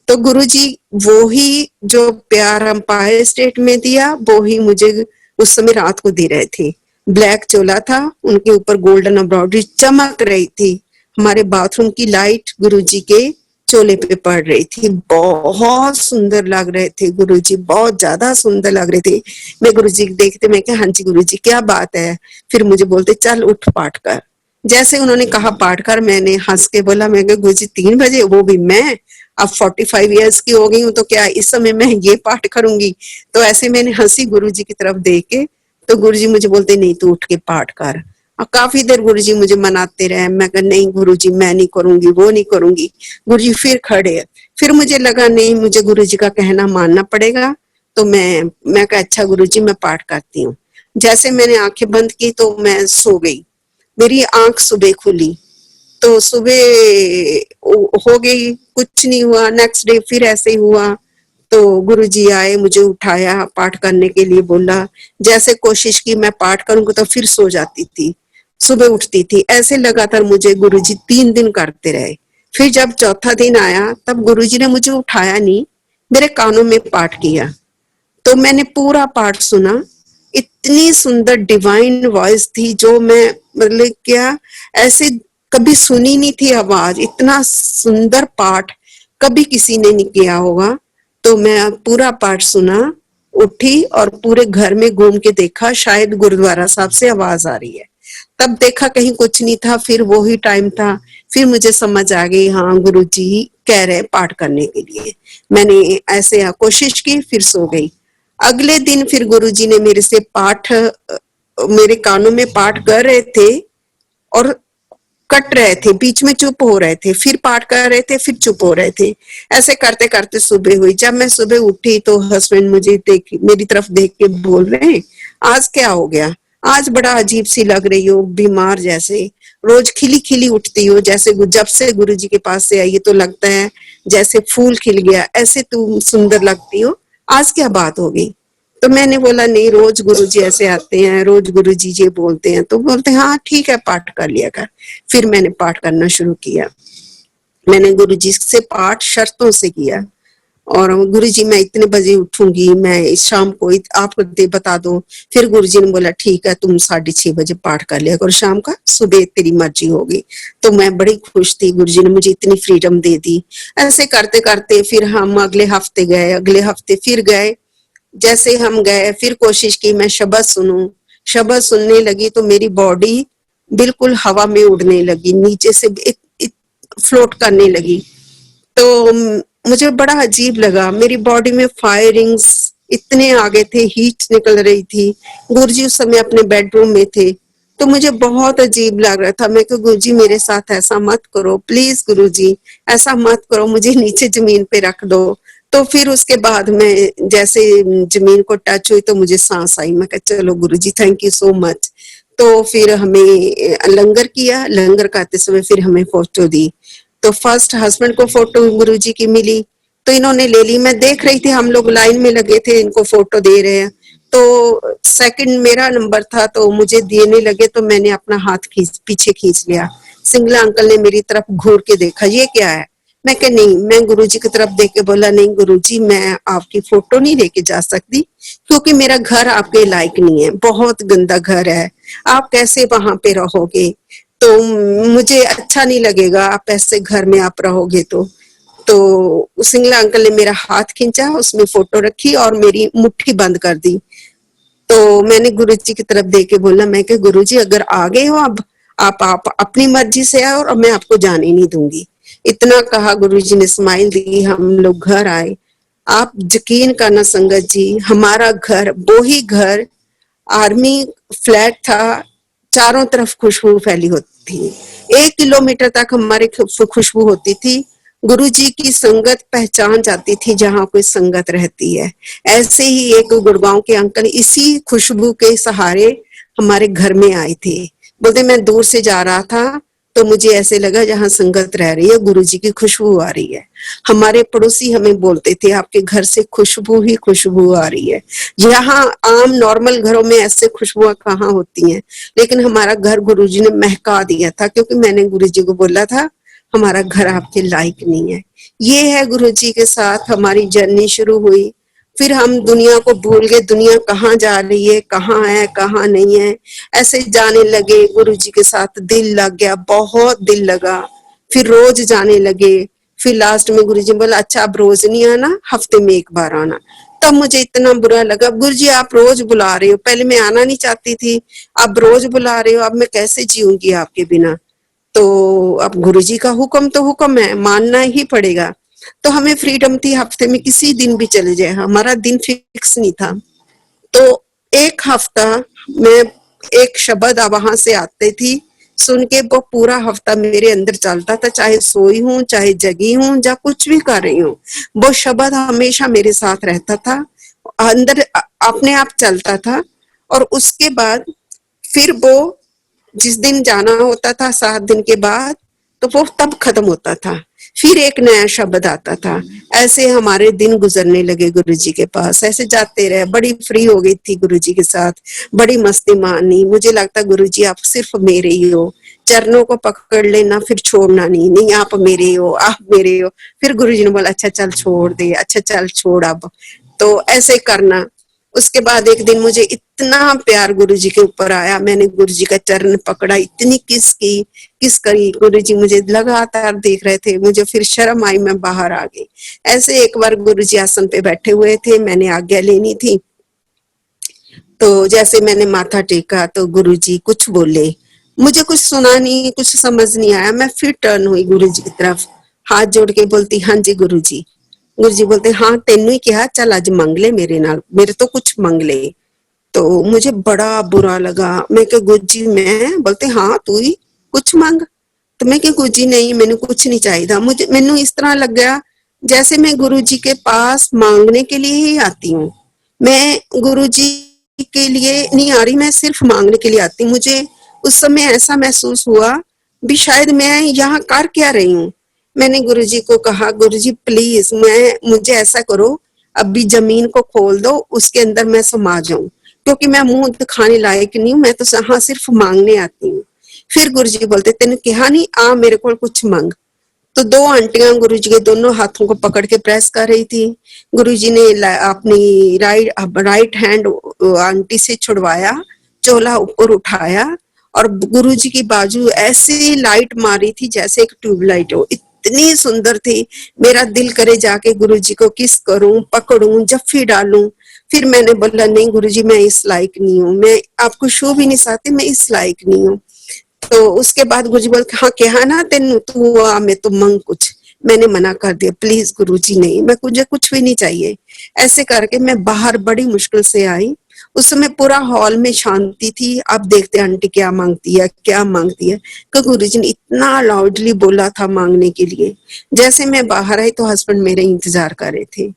तो गुरुजी वो ही जो प्यार अंपायर स्टेट में दिया वो ही मुझे उस समय रात को दे रहे थे। ब्लैक चोला था, उनके ऊपर गोल्डन एम्ब्रॉयडरी चमक रही थी। हमारे बाथरूम की लाइट गुरुजी के चोले पे पड़ रही थी। बहुत सुंदर लग रहे थे गुरुजी, बहुत ज्यादा सुंदर लग रहे थे। मैं गुरुजी देखते, मैं क्या हाँ जी गुरुजी क्या बात है। फिर मुझे बोलते चल उठ पाठ कर। जैसे उन्होंने कहा पाठ कर, मैंने हंस के बोला मैं गुरुजी 3 बजे, वो भी मैं अब 45 इयर्स की हो गई हूँ तो क्या इस समय मैं ये पाठ करूंगी। तो ऐसे मैंने हंसी गुरुजी की तरफ देख के। तो गुरुजी मुझे बोलते नहीं तू उठ के पाठ कर। और काफी देर गुरुजी मुझे मनाते रहे। मैं कहा नहीं गुरुजी मैं नहीं करूंगी, वो नहीं करूंगी। गुरुजी फिर खड़े। फिर मुझे लगा नहीं मुझे गुरुजी का कहना मानना पड़ेगा। तो मैं कहा अच्छा गुरुजी मैं पाठ करती हूँ। जैसे मैंने आंखें बंद की तो मैं सो गई। मेरी आंख सुबह खुली तो सुबह हो गई, कुछ नहीं हुआ। नेक्स्ट डे फिर ऐसे ही हुआ। तो गुरुजी आए, मुझे उठाया, पाठ करने के लिए बोला। जैसे कोशिश की मैं पाठ करूंगी तो फिर सो जाती थी, सुबह उठती थी। ऐसे लगातार मुझे गुरुजी 3 दिन करते रहे। फिर जब चौथा दिन आया तब गुरुजी ने मुझे उठाया नहीं, मेरे कानों में पाठ किया। तो मैंने पूरा पाठ सुना। इतनी सुंदर डिवाइन वॉइस थी जो मैं मतलब क्या ऐसे कभी सुनी नहीं थी आवाज। इतना सुंदर पाठ कभी किसी ने नहीं किया होगा। तो मैं पूरा पाठ सुना, उठी और पूरे घर में घूम के देखा शायद गुरुद्वारा साहब से आवाज आ रही है। तब देखा कहीं कुछ नहीं था। फिर वो ही टाइम था। फिर मुझे समझ आ गई हाँ गुरुजी कह रहे पाठ करने के लिए। मैंने ऐसे कोशिश की, फिर सो गई। अगले दिन फिर गुरुजी ने मेरे से पाठ, मेरे कानों में पाठ कर रहे थे और कट रहे थे, बीच में चुप हो रहे थे, फिर पाठ कर रहे थे, फिर चुप हो रहे थे। ऐसे करते करते सुबह हुई। जब मैं सुबह उठी तो हस्बैंड मुझे मेरी तरफ देख के बोल रहे हैं आज क्या हो गया, आज बड़ा अजीब सी लग रही हो, बीमार जैसे। रोज खिली खिली उठती हो, जैसे जब से गुरुजी के पास से आई तो लगता है जैसे फूल खिल गया, ऐसे तुम सुंदर लगती हो, आज क्या बात हो गई। तो मैंने बोला नहीं रोज गुरुजी ऐसे आते हैं, रोज गुरुजी ये बोलते हैं। तो बोलते हैं हाँ ठीक है पाठ कर लिया कर। फिर मैंने पाठ करना शुरू किया। मैंने गुरुजी से पाठ शर्तों से किया। और गुरुजी मैं इतने बजे उठूंगी, मैं शाम को आप बता दो। फिर गुरुजी ने बोला ठीक है तुम 6:30 बजे पाठ कर लिया करो शाम का, सुबह तेरी मर्जी होगी। तो मैं बड़ी खुश थी, गुरुजी ने मुझे इतनी फ्रीडम दे दी। ऐसे करते करते फिर हम अगले हफ्ते गए, अगले हफ्ते फिर गए। जैसे हम गए फिर कोशिश की मैं शब्द सुनूं, शब्द सुनने लगी तो मेरी बॉडी बिल्कुल हवा में उड़ने लगी, नीचे से फ्लोट करने लगी। तो मुझे बड़ा अजीब लगा, मेरी बॉडी में फायरिंग्स इतने आगे थे, हीट निकल रही थी। गुरुजी उस समय अपने बेडरूम में थे, तो मुझे बहुत अजीब लग रहा था। मैं कहा गुरुजी मेरे साथ ऐसा मत करो, प्लीज गुरुजी ऐसा मत करो, मुझे नीचे जमीन पे रख दो। तो फिर उसके बाद मैं जैसे जमीन को टच हुई तो मुझे सांस आई। मैं कहा चलो गुरुजी थैंक यू सो मच। तो फिर हमें लंगर किया, लंगर खाते समय फिर हमें फोटो दी। तो फर्स्ट हस्बैंड को फोटो गुरुजी की मिली, तो इन्होंने ले ली। मैं देख रही थी, हम लोग लाइन में लगे थे, इनको फोटो दे रहे हैं। तो सेकंड मेरा नंबर था, तो मुझे देने लगे तो मैंने अपना हाथ पीछे खींच लिया। सिंगला अंकल ने मेरी तरफ घूर के देखा, ये क्या है? मैं कहा नहीं, मैं गुरुजी की तरफ देख के बोला नहीं गुरुजी मैं आपकी फोटो नहीं लेके जा सकती, क्योंकि मेरा घर आपके लायक नहीं है, बहुत गंदा घर है, आप कैसे वहां पे रहोगे? तो मुझे अच्छा नहीं लगेगा आप ऐसे घर में आप रहोगे। तो सिंगला अंकल ने मेरा हाथ खींचा, उसमें फोटो रखी और मेरी मुट्ठी बंद कर दी। तो मैंने गुरुजी की तरफ देख के बोला, मैं कि गुरुजी अगर आ गए हो अब आप अपनी मर्जी से आओ और मैं आपको जाने नहीं दूंगी। इतना कहा, गुरुजी ने स्माइल दी, हम लोग घर आए। आप यकीन करना संगत जी, हमारा घर वो ही घर आर्मी फ्लैट था, चारों तरफ खुशबू फैली होती थी, 1 किलोमीटर तक हमारे खुशबू होती थी। गुरुजी की संगत पहचान जाती थी जहां कोई संगत रहती है। ऐसे ही एक गुड़गांव के अंकल इसी खुशबू के सहारे हमारे घर में आए थे। बोलते मैं दूर से जा रहा था तो मुझे ऐसे लगा जहां संगत रह रही है गुरुजी की खुशबू आ रही है। हमारे पड़ोसी हमें बोलते थे आपके घर से खुशबू ही खुशबू आ रही है। यहाँ आम नॉर्मल घरों में ऐसे खुशबुआं कहाँ होती हैं, लेकिन हमारा घर गुरुजी ने महका दिया था, क्योंकि मैंने गुरुजी को बोला था हमारा घर आपके लायक नहीं है। ये है गुरुजी के साथ हमारी जर्नी शुरू हुई। फिर हम दुनिया को भूल गए, दुनिया कहाँ जा रही है, कहाँ नहीं है, ऐसे जाने लगे। गुरुजी के साथ दिल लग गया, बहुत दिल लगा। फिर रोज जाने लगे। फिर लास्ट में गुरुजी बोला अच्छा अब रोज नहीं आना, हफ्ते में एक बार आना। तब मुझे इतना बुरा लगा, गुरुजी आप रोज बुला रहे हो, पहले मैं आना नहीं चाहती थी, अब रोज बुला रहे हो, अब मैं कैसे जीऊंगी आपके बिना? तो अब गुरुजी का हुक्म तो हुक्म है, मानना ही पड़ेगा। तो हमें फ्रीडम थी, हफ्ते में किसी दिन भी चले जाए, हमारा दिन फिक्स नहीं था। तो एक हफ्ता मैं एक शब्द वहां से आते थी सुन के, वो पूरा हफ्ता मेरे अंदर चलता था, चाहे सोई हूँ, चाहे जगी हूँ, या कुछ भी कर रही हूँ, वो शब्द हमेशा मेरे साथ रहता था, अंदर अपने आप चलता था। और उसके बाद फिर वो जिस दिन जाना होता था 7 दिन के बाद, तो वो तब खत्म होता था, फिर एक नया शब्द आता था। ऐसे हमारे दिन गुजरने लगे गुरुजी के पास, ऐसे जाते रहे। बड़ी फ्री हो गई थी गुरुजी के साथ, बड़ी मस्ती मानी। मुझे लगता गुरुजी आप सिर्फ मेरे ही हो, चरणों को पकड़ लेना फिर छोड़ना नहीं, नहीं आप मेरे हो, आप मेरे हो। फिर गुरुजी ने बोला अच्छा चल छोड़ दे, अच्छा चल छोड़ अब, तो ऐसे करना। उसके बाद एक दिन मुझे इतना प्यार गुरुजी के ऊपर आया, मैंने गुरुजी का चरण पकड़ा, इतनी किस करी। गुरुजी मुझे लगातार देख रहे थे, मुझे फिर शर्म आई, मैं बाहर आ गई। ऐसे एक बार गुरुजी आसन पे बैठे हुए थे, मैंने आज्ञा लेनी थी, तो जैसे मैंने माथा टेका तो गुरुजी कुछ बोले, मुझे कुछ सुना नहीं, कुछ समझ नहीं आया। मैं फिर टर्न हुई गुरुजी की तरफ, हाथ जोड़ के बोलती हाँ जी गुरुजी। गुरुजी बोलते हाँ तेनू ही कहा चल अज मंग ले मेरे नाल, मेरे तो कुछ मंग ले। तो मुझे बड़ा बुरा लगा, मैं क्या गुरुजी मैं? बोलते हाँ तू ही कुछ मांग। तो मैं क्या गुरुजी नहीं मैंने कुछ नहीं चाहिए। मुझे मैनू इस तरह लग गया जैसे मैं गुरुजी के पास मांगने के लिए ही आती हूँ, मैं गुरुजी के लिए नहीं आ रही, मैं सिर्फ मांगने के लिए आती। मुझे उस समय ऐसा महसूस हुआ भी शायद मैं यहाँ कर क्या रही हूँ। मैंने गुरुजी को कहा गुरुजी प्लीज मुझे ऐसा करो, अभी जमीन को खोल दो, उसके अंदर मैं समा जाऊं, क्योंकि मैं मुंह दिखाने लायक नहीं हूँ, मैं तो यहाँ सिर्फ मांगने आती हूँ। फिर गुरुजी बोलते तेने कहा नहीं आ मेरे को कुछ मांग। तो 2 आंटियां गुरुजी के दोनों हाथों को पकड़ के प्रेस कर रही थी। गुरुजी ने अपनी राइट हैंड आंटी से छुड़वाया, चोला ऊपर उठाया और गुरुजी की बाजू ऐसी लाइट मारी थी जैसे एक ट्यूबलाइट हो, इतनी सुंदर थी। मेरा दिल करे जाके गुरुजी को किस करूं, पकड़ूं, जफ्फी डालूं। फिर मैंने बोला नहीं गुरुजी मैं इस लायक नहीं हूँ, मैं आपको शो भी नहीं चाहती, मैं इस लायक नहीं हूँ। तो उसके बाद गुरुजी बोल हाँ कहा ना तेन तू आ मैं तो मंग कुछ। मैंने मना कर दिया प्लीज गुरुजी नहीं, मैं मुझे कुछ भी नहीं चाहिए। ऐसे करके मैं बाहर बड़ी मुश्किल से आई। उस समय पूरा हॉल में शांति थी। अब देखते आंटी क्या मांगती है क्या मांगती है। तो गुरुजी ने इतना लाउडली बोला था मांगने के लिए। जैसे मैं बाहर आई तो हस्बैंड मेरे इंतजार कर रहे थे।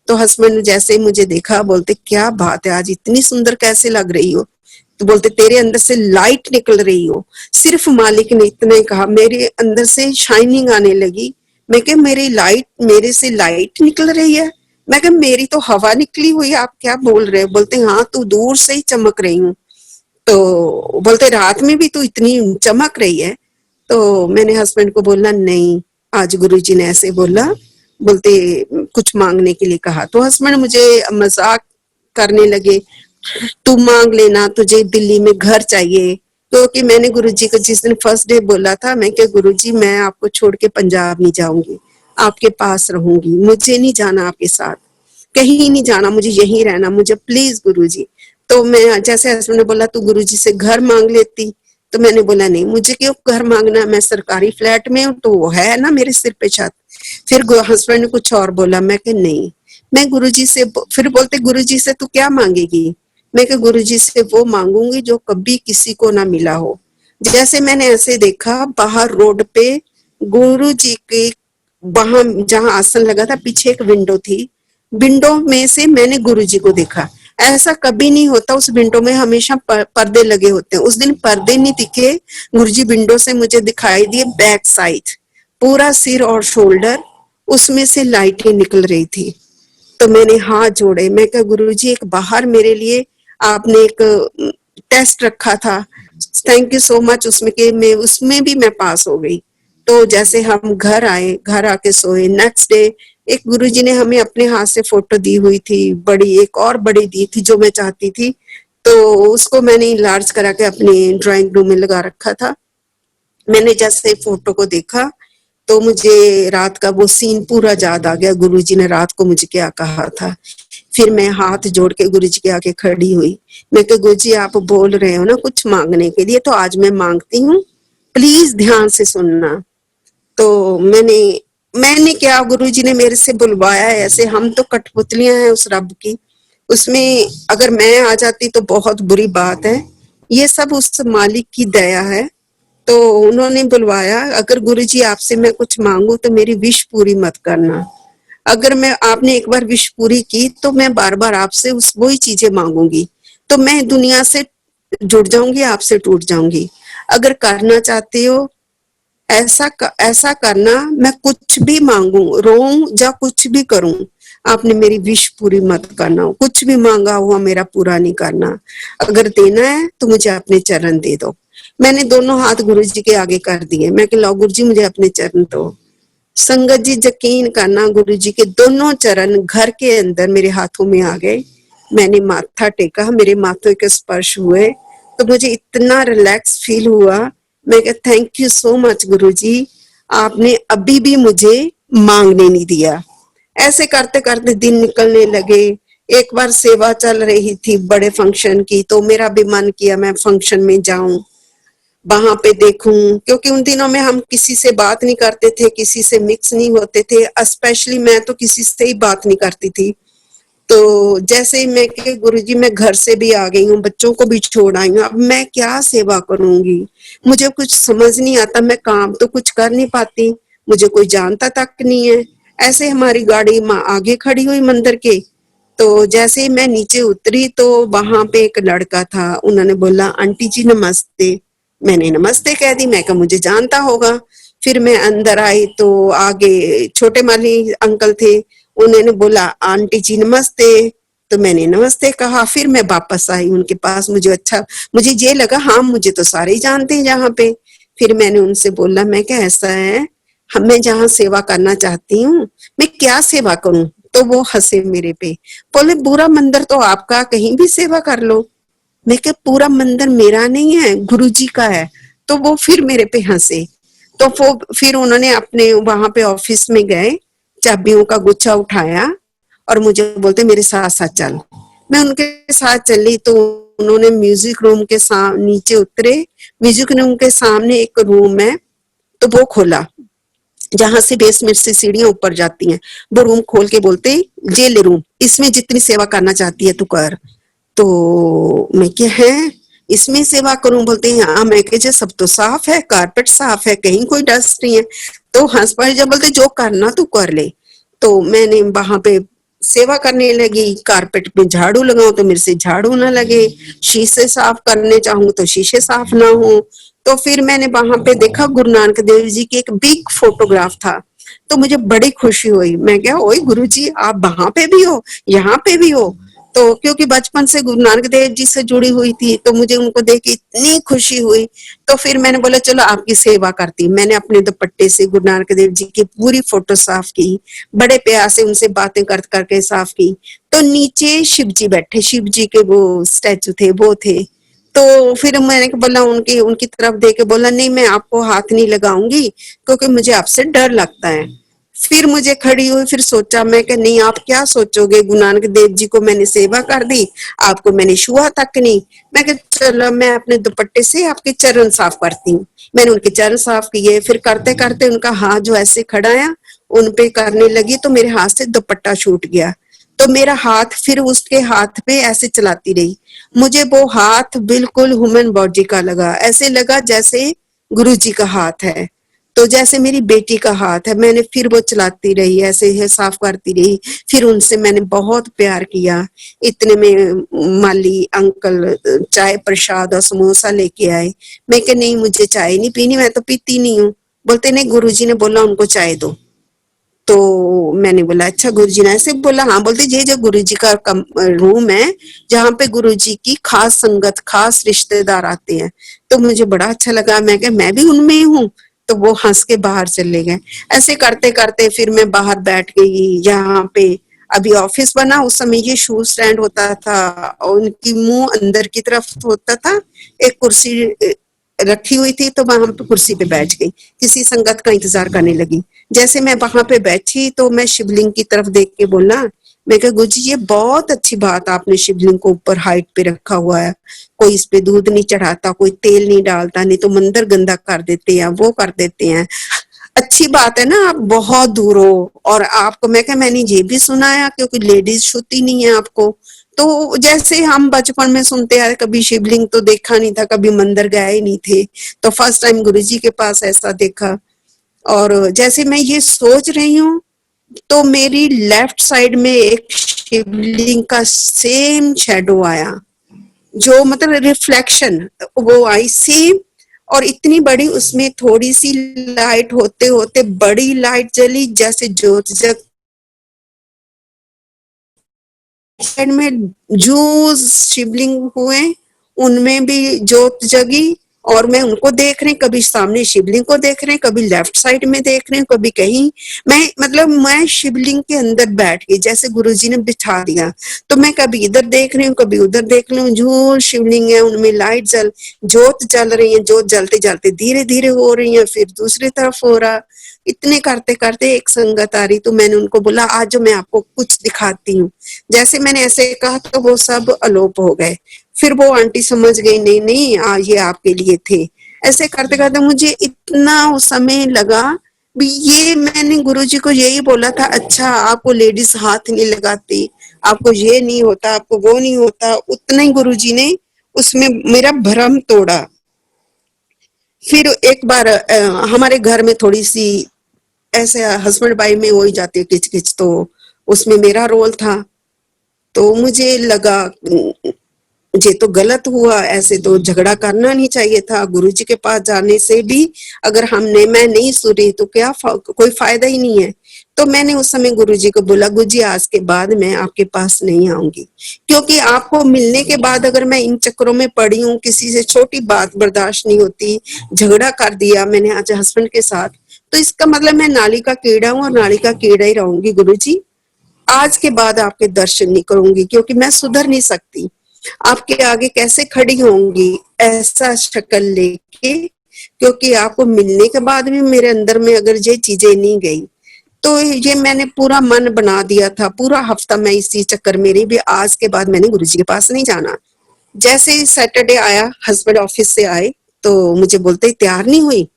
तो हस्बैंड जैसे ही मुझे देखा बोलते क्या बात है आज इतनी सुंदर कैसे लग रही हो। तो बोलते तेरे अंदर से लाइट निकल रही हो। सिर्फ मालिक ने इतना ही कहा, मेरे अंदर से शाइनिंग आने लगी। मैं क्या मेरे से लाइट निकल रही है। मैं क्या मेरी तो हवा निकली हुई है, आप क्या बोल रहे हो। बोलते हाँ तू दूर से ही चमक रही हूँ। तो बोलते रात में भी तू इतनी चमक रही है। तो मैंने हस्बैंड को बोला नहीं आज गुरुजी ने ऐसे बोला, बोलते कुछ मांगने के लिए कहा। तो हस्बैंड मुझे मजाक करने लगे, तू मांग लेना तुझे दिल्ली में घर चाहिए। क्योंकि मैंने गुरुजी को जिस दिन फर्स्ट डे बोला था, मैं क्या गुरुजी मैं आपको छोड़ के पंजाब नहीं जाऊंगी, आपके पास रहूंगी, मुझे नहीं जाना आपके साथ, कहीं नहीं जाना, मुझे यहीं रहना, मुझे प्लीज गुरुजी। तो मैं जैसे हस्बैंड ने बोला तू गुरुजी से घर मांग लेती। तो मैंने बोला नहीं मुझे क्यों घर मांगना, मैं सरकारी फ्लैट में हूँ तो वो है ना मेरे सिर पे छत। फिर हस्बैंड ने कुछ और बोला। मैं कि नहीं मैं गुरुजी से, फिर बोलते गुरुजी से तू क्या मांगेगी। मैं कि गुरुजी से वो मांगूंगी जो कभी किसी को ना मिला हो। जैसे मैंने ऐसे देखा बाहर रोड पे गुरुजी के वहां जहां आसन लगा था पीछे एक विंडो थी, विंडो में से मैंने गुरुजी को देखा। ऐसा कभी नहीं होता, उस विंडो में हमेशा पर्दे लगे होते हैं। उस दिन पर्दे नहीं दिखे, गुरुजी विंडो से मुझे दिखाई दिए बैक साइड, पूरा सिर और शोल्डर, उसमें से लाइटें निकल रही थी। तो मैंने हाथ जोड़े, मैं कहा गुरुजी एक बाहर मेरे लिए आपने एक टेस्ट रखा था, थैंक यू सो मच, उसमें भी मैं पास हो गई। तो जैसे हम घर आए, घर आके सोए, नेक्स्ट डे एक गुरुजी ने हमें अपने हाथ से फोटो दी हुई थी बड़ी, एक और बड़ी दी थी जो मैं चाहती थी। तो उसको मैंने लार्ज करा के अपने ड्राइंग रूम में लगा रखा था। मैंने जैसे फोटो को देखा तो मुझे रात का वो सीन पूरा याद आ गया, गुरुजी ने रात को मुझे क्या कहा था। फिर मैं हाथ जोड़ के गुरुजी के आगे खड़ी हुई। मैं कहा गुरुजी आप बोल रहे हो ना कुछ मांगने के लिए, तो आज मैं मांगती हूँ, प्लीज ध्यान से सुनना। तो मैंने क्या, गुरुजी ने मेरे से बुलवाया है ऐसे, हम तो कठपुतलियां हैं उस रब की, उसमें अगर मैं आ जाती तो बहुत बुरी बात है। ये सब उस मालिक की दया है। तो उन्होंने बुलवाया, अगर गुरुजी आपसे मैं कुछ मांगू तो मेरी विश पूरी मत करना। अगर मैं आपने एक बार विश पूरी की तो मैं बार बार आपसे उस वही चीजें मांगूंगी, तो मैं दुनिया से जुड़ जाऊंगी, आपसे टूट जाऊंगी। अगर करना चाहते हो ऐसा करना, मैं कुछ भी मांगू, रोऊं या कुछ भी करूं, आपने मेरी विश पूरी मत करना, कुछ भी मांगा हुआ मेरा पूरा नहीं करना। अगर देना है तो मुझे अपने चरण दे दो। मैंने दोनों हाथ गुरुजी के आगे कर दिए। मैं कहा लो गुरुजी मुझे अपने चरण दो। संगत जी यकीन करना, गुरुजी के दोनों चरण घर के अंदर मेरे हाथों में आ गए। मैंने माथा टेका, मेरे माथे के स्पर्श हुए तो मुझे इतना रिलैक्स फील हुआ। मैं कहा थैंक यू सो मच गुरुजी, आपने अभी भी मुझे मांगने नहीं दिया। ऐसे करते करते दिन निकलने लगे। एक बार सेवा चल रही थी बड़े फंक्शन की, तो मेरा भी मन किया मैं फंक्शन में जाऊं, वहां पे देखूं, क्योंकि उन दिनों में हम किसी से बात नहीं करते थे, किसी से मिक्स नहीं होते थे, स्पेशली मैं तो किसी से ही बात नहीं करती थी। तो जैसे ही मैं कि गुरुजी मैं घर से भी आ गई हूँ, बच्चों को भी छोड़ आई हूँ, अब मैं क्या सेवा करूंगी, मुझे कुछ समझ नहीं आता, मैं काम तो कुछ कर नहीं पाती, मुझे कोई जानता तक नहीं है। ऐसे हमारी गाड़ी आगे खड़ी हुई मंदिर के। तो जैसे ही मैं नीचे उतरी तो वहां पे एक लड़का था, उन्होंने बोला आंटी जी नमस्ते। मैंने नमस्ते कह दी, मैं कहा मुझे जानता होगा। फिर मैं अंदर आई तो आगे छोटे माली अंकल थे, उन्होंने बोला आंटी जी नमस्ते। तो मैंने नमस्ते कहा। फिर मैं वापस आई उनके पास, मुझे ये लगा हाँ मुझे तो सारे ही जानते हैं यहाँ पे। फिर मैंने उनसे बोला मैं क्या ऐसा है, मैं जहाँ सेवा करना चाहती हूँ, मैं क्या सेवा करूं। तो वो हंसे मेरे पे, बोले पूरा मंदिर तो आपका, कहीं भी सेवा कर लो। मैं क्या पूरा मंदिर मेरा नहीं है, गुरुजी का है। तो वो फिर मेरे पे हंसे। तो वो फिर उन्होंने अपने वहां पे ऑफिस में गए, चाबियों का गुच्छा उठाया और मुझे बोलते मेरे साथ साथ चल। मैं उनके साथ चली तो उन्होंने म्यूजिक रूम के नीचे उतरे, म्यूजिक रूम के सामने एक रूम है तो वो खोला जहां से बेसमेंट से सीढ़ियां ऊपर जाती हैं। वो रूम खोल के बोलते ये ले रूम, इसमें जितनी सेवा करना चाहती है तू कर। तो मैं क्या है इसमें सेवा करूं? बोलते हैं हाँ। मैं कह सब तो साफ है, कारपेट साफ है, कहीं कोई डस्ट नहीं है। तो हंस पड़े, जब बोलते जो करना तू कर ले। तो मैंने वहां पे सेवा करने लगी, कारपेट पे झाड़ू लगाऊं तो मेरे से झाड़ू ना लगे, शीशे साफ करने चाहूं तो शीशे साफ ना हो। तो फिर मैंने वहां पे देखा गुरु नानक देव जी की एक बिग फोटोग्राफ था, तो मुझे बड़ी खुशी हुई। मैं क्या, ओए गुरु जी आप वहां पे भी हो, यहाँ पे भी हो। तो क्योंकि बचपन से गुरु नानक देव जी से जुड़ी हुई थी तो मुझे उनको देख के इतनी खुशी हुई। तो फिर मैंने बोला चलो आपकी सेवा करती। मैंने अपने दुपट्टे से गुरु नानक देव जी की पूरी फोटो साफ की, बड़े प्यार से उनसे बातें कर करके साफ की। तो नीचे शिव जी बैठे, शिव जी के वो स्टैचू थे, वो थे। तो फिर मैंने बोला उनकी उनकी तरफ देख के बोला नहीं मैं आपको हाथ नहीं लगाऊंगी क्योंकि मुझे आपसे डर लगता है। फिर मुझे खड़ी हुई, फिर सोचा मैं कि नहीं आप क्या सोचोगे, गुरु नानक देव जी को मैंने सेवा कर दी, आपको मैंने छुआ तक नहीं। मैं कहा चलो मैं अपने दुपट्टे से आपके चरण साफ करती हूँ। मैंने उनके चरण साफ किए, फिर करते करते उनका हाथ जो ऐसे खड़ा है उन पे करने लगी तो मेरे हाथ से दुपट्टा छूट गया। तो मेरा हाथ फिर उसके हाथ पे ऐसे चलाती रही। मुझे वो हाथ बिल्कुल ह्यूमन बॉडी का लगा, ऐसे लगा जैसे गुरु जी का हाथ है, तो जैसे मेरी बेटी का हाथ है। मैंने फिर वो चलाती रही, ऐसे है साफ करती रही। फिर उनसे मैंने बहुत प्यार किया। इतने में माली अंकल चाय प्रसाद और समोसा लेके आए। मैं कह नहीं मुझे चाय नहीं पीनी, मैं तो पीती नहीं हूँ। बोलते नहीं गुरुजी ने बोला उनको चाय दो। तो मैंने बोला अच्छा गुरुजी ने ऐसे बोला? हाँ। बोलते ये जो गुरुजी का रूम है जहाँ पे गुरुजी की खास संगत, खास रिश्तेदार आते हैं। तो मुझे बड़ा अच्छा लगा, मैं क्या मैं भी उनमें हूँ। तो वो हंस के बाहर चले गए। ऐसे करते करते फिर मैं बाहर बैठ गई। यहाँ पे अभी ऑफिस बना, उस समय ये शू स्टैंड होता था और उनकी मुंह अंदर की तरफ होता था। एक कुर्सी रखी हुई थी तो वहां पे कुर्सी पे बैठ गई, किसी संगत का इंतजार करने लगी। जैसे मैं वहां पे बैठी तो मैं शिवलिंग की तरफ देख के बोला, मैं कहा गुरुजी ये बहुत अच्छी बात आपने शिवलिंग को ऊपर हाइट पे रखा हुआ है। कोई इस पे दूध नहीं चढ़ाता, कोई तेल नहीं डालता, नहीं तो मंदिर गंदा कर देते हैं, वो कर देते हैं। अच्छी बात है ना, आप बहुत दूर हो। और आपको मैं क्या मैंने ये भी सुना है क्योंकि लेडीज छूती नहीं है आपको। तो जैसे हम बचपन में सुनते आए, कभी शिवलिंग तो देखा नहीं था, कभी मंदिर गए ही नहीं थे, तो फर्स्ट टाइम गुरुजी के पास ऐसा देखा। और जैसे मैं ये सोच रही हूँ तो मेरी लेफ्ट साइड में एक शिवलिंग का सेम शेडो आया, जो मतलब रिफ्लेक्शन वो आई सेम। और इतनी बड़ी, उसमें थोड़ी सी लाइट होते होते बड़ी लाइट जली, जैसे ज्योत जग में जो शिवलिंग हुए उनमें भी ज्योत जगी। और मैं उनको देख रही, कभी सामने शिवलिंग को देख रहे, कभी लेफ्ट साइड में देख रहे, कभी कहीं। मैं मतलब मैं शिवलिंग के अंदर बैठ गई, जैसे गुरुजी ने बिठा दिया। तो मैं कभी इधर देख रही हूँ, कभी उधर देख रही हूँ। जो शिवलिंग है उनमें लाइट ज्योत जल रही है, ज्योत जलते जलते धीरे धीरे हो रही है, फिर दूसरी तरफ हो रहा। इतने करते करते एक संगत आ रही, तो मैंने उनको बोला आज मैं आपको कुछ दिखाती हूँ। जैसे मैंने ऐसे कहा तो वो सब अलोप हो गए। फिर वो आंटी समझ गई नहीं नहीं ये आपके लिए थे। ऐसे करते करते मुझे इतना उस समय लगा भी ये मैंने गुरुजी को यही बोला था, अच्छा आपको लेडीज हाथ नहीं लगाती, आपको ये नहीं होता, आपको वो नहीं होता। उतना ही गुरुजी ने उसमें मेरा भ्रम तोड़ा। फिर एक बार हमारे घर में थोड़ी सी ऐसे हस्बैंड वाइफ में हो ही जाती है किचकिच, तो उसमें मेरा रोल था। तो मुझे लगा ये तो गलत हुआ, ऐसे तो झगड़ा करना नहीं चाहिए था। गुरुजी के पास जाने से भी अगर मैं नहीं सुनी तो क्या कोई फायदा ही नहीं है। तो मैंने उस समय गुरुजी को बोला गुरुजी आज के बाद मैं आपके पास नहीं आऊंगी, क्योंकि आपको मिलने के बाद अगर मैं इन चक्करों में पड़ी हूँ, किसी से छोटी बात बर्दाश्त नहीं होती, झगड़ा कर दिया मैंने आज हस्बैंड के साथ, तो इसका मतलब मैं नाली का कीड़ा हूँ और नाली का कीड़ा ही रहूंगी। गुरुजी आज के बाद आपके दर्शन नहीं करूंगी, क्योंकि मैं सुधर नहीं सकती। आपके आगे कैसे खड़ी होंगी ऐसा शक्ल लेके, क्योंकि आपको मिलने के बाद भी मेरे अंदर में अगर ये चीजें नहीं गई तो ये मैंने पूरा मन बना दिया था, पूरा हफ्ता मैं इसी चक्कर में रही भी, आज के बाद मैंने गुरुजी के पास नहीं जाना। जैसे ही सैटरडे आया, हस्बैंड ऑफिस से आए तो मुझे बोलते तैयार नहीं हुई,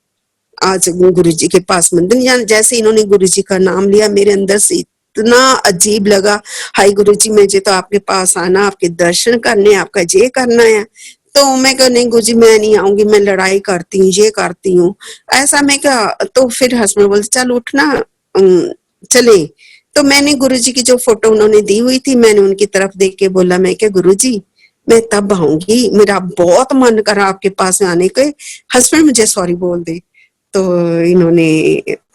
आज गुरुजी के पास मंदिर नहीं जाना। जैसे इन्होंने गुरुजी का नाम लिया, मेरे अंदर से इतना अजीब लगा, हाय गुरुजी मुझे तो आपके पास आना, आपके दर्शन करने, आपका ये करना है। तो मैं कहा नहीं गुरुजी मैं नहीं आऊंगी, मैं लड़ाई करती हूँ, ये करती हूँ, ऐसा मैं कहा। तो फिर हस्बैंड बोलते चल उठना, चले। तो मैंने गुरुजी की जो फोटो उन्होंने दी हुई थी, मैंने उनकी तरफ देख के बोला, मैं क्या गुरुजी मैं तब आऊंगी, मेरा बहुत मन करा आपके पास में आने के, हस्बैंड मुझे सॉरी बोल दे। तो इन्होंने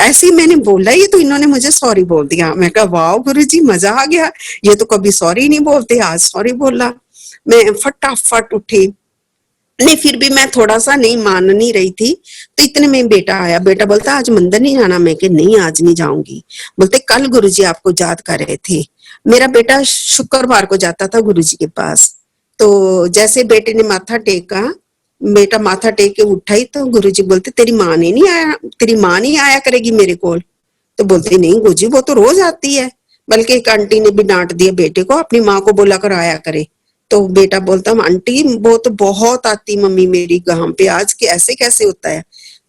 ऐसे ही मैंने बोला ये, तो इन्होंने मुझे सॉरी बोल दिया। मैं कहा वाह गुरुजी मजा आ गया, ये तो कभी सॉरी नहीं बोलते, आज सॉरी बोला। मैं फटाफट उठी, नहीं फिर भी मैं थोड़ा सा नहीं मान नहीं रही थी। तो इतने में बेटा आया, बेटा बोलता आज मंदिर नहीं जाना। मैं कि नहीं आज नहीं जाऊंगी। बोलते कल गुरुजी आपको याद कर रहे थे। मेरा बेटा शुक्रवार को जाता था गुरुजी के पास। तो जैसे बेटे ने माथा टेका, बेटा माथा टेक के उठा ही तो गुरुजी बोलते तेरी माँ ने नहीं आया, तेरी माँ नहीं आया करेगी मेरे को। तो बोलते नहीं गुरुजी वो तो रोज आती है, बल्कि एक आंटी ने भी डांट दिया बेटे को, अपनी माँ को बोला कर आया करे। तो बेटा बोलता आंटी वो तो बहुत आती मम्मी मेरी गांव पे, आज के ऐसे कैसे होता है।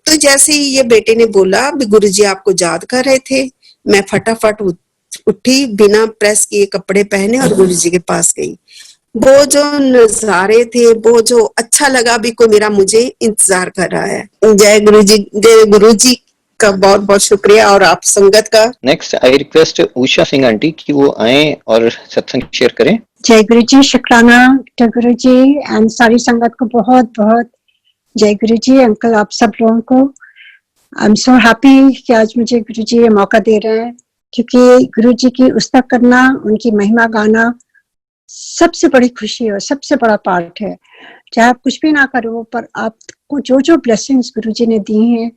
तो जैसे ही ये बेटे ने बोला गुरुजी आपको याद कर रहे थे, मैं फटाफट उठी, बिना प्रेस किए कपड़े पहने और गुरुजी के पास गई। वो जो नजारे थे, वो जो अच्छा लगा भी कोई मेरा मुझे इंतजार कर रहा है। जय गुरुजी का बहुत बहुत शुक्रिया और आप संगत का। Next I request Usha Singh aunty कि वो आए और सत्संग शेयर करें। जय गुरु जी, शुक्राना गुरु जी एंड सारी संगत को बहुत बहुत जय गुरु जी। अंकल आप सब लोगों को आई एम सो हैप्पी कि आज मुझे गुरु जी ये मौका दे रहे हैं, क्योंकि गुरु जी की उस्तक करना, उनकी महिमा गाना सबसे बड़ी खुशी और सबसे बड़ा पार्ट है। चाहे आप कुछ भी ना करो, पर आपको जो जो ब्लेसिंग्स गुरु जी ने दी हैं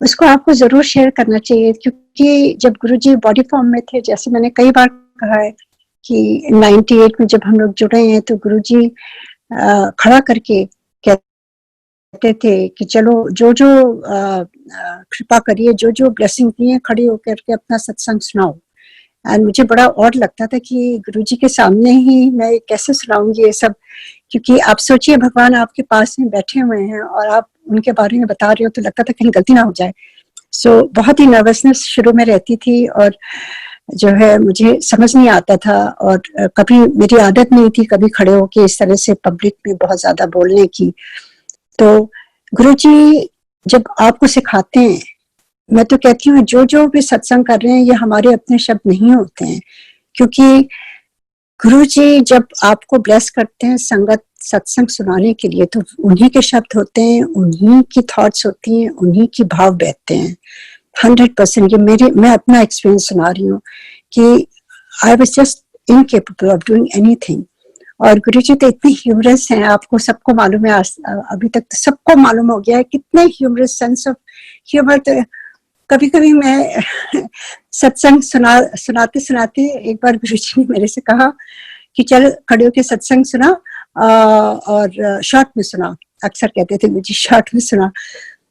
उसको आपको जरूर शेयर करना चाहिए। क्योंकि जब गुरु जी बॉडी फॉर्म में थे, जैसे मैंने कई बार कहा है कि 98 में जब हम लोग जुड़े हैं तो गुरुजी खड़ा करके कहते थे कि चलो जो जो कृपा करिए, जो जो ब्लेसिंग दिए खड़ी होकर के अपना सत्संग सुनाओ। एंड मुझे बड़ा और लगता था कि गुरुजी के सामने ही मैं कैसे सुनाऊंगी ये सब, क्योंकि आप सोचिए भगवान आपके पास में बैठे हुए हैं और आप उनके बारे में बता रहे हो, तो लगता था कहीं गलती ना हो जाए। सो बहुत ही नर्वसनेस शुरू में रहती थी और जो है मुझे समझ नहीं आता था, और कभी मेरी आदत नहीं थी कभी खड़े होके इस तरह से पब्लिक में बहुत ज्यादा बोलने की। तो गुरुजी जब आपको सिखाते हैं, मैं तो कहती हूँ जो जो भी सत्संग कर रहे हैं ये हमारे अपने शब्द नहीं होते हैं, क्योंकि गुरुजी जब आपको ब्लेस करते हैं संगत सत्संग सुनाने के लिए, तो उन्हीं के शब्द होते हैं, उन्हीं की थॉट्स होती हैं, उन्हीं की भाव बहते हैं। 100% ये मैं अपना एक्सपीरियंस सुना रही हूँ कि I was just incapable of doing anything. और गुरुजी तो इतने ह्यूमरस हैं, आपको सबको मालूम है, अभी तक तो सबको मालूम हो गया है कितने ह्यूमरस, सेंस ऑफ ह्यूमर। तो कभी कभी मैं सत्संग सुनाते सुनाते एक बार गुरुजी ने मेरे से कहा कि चल खड़े होके सत्संग सुना और शॉर्ट में सुना। अक्सर कहते थे गुरुजी शॉर्ट में सुना।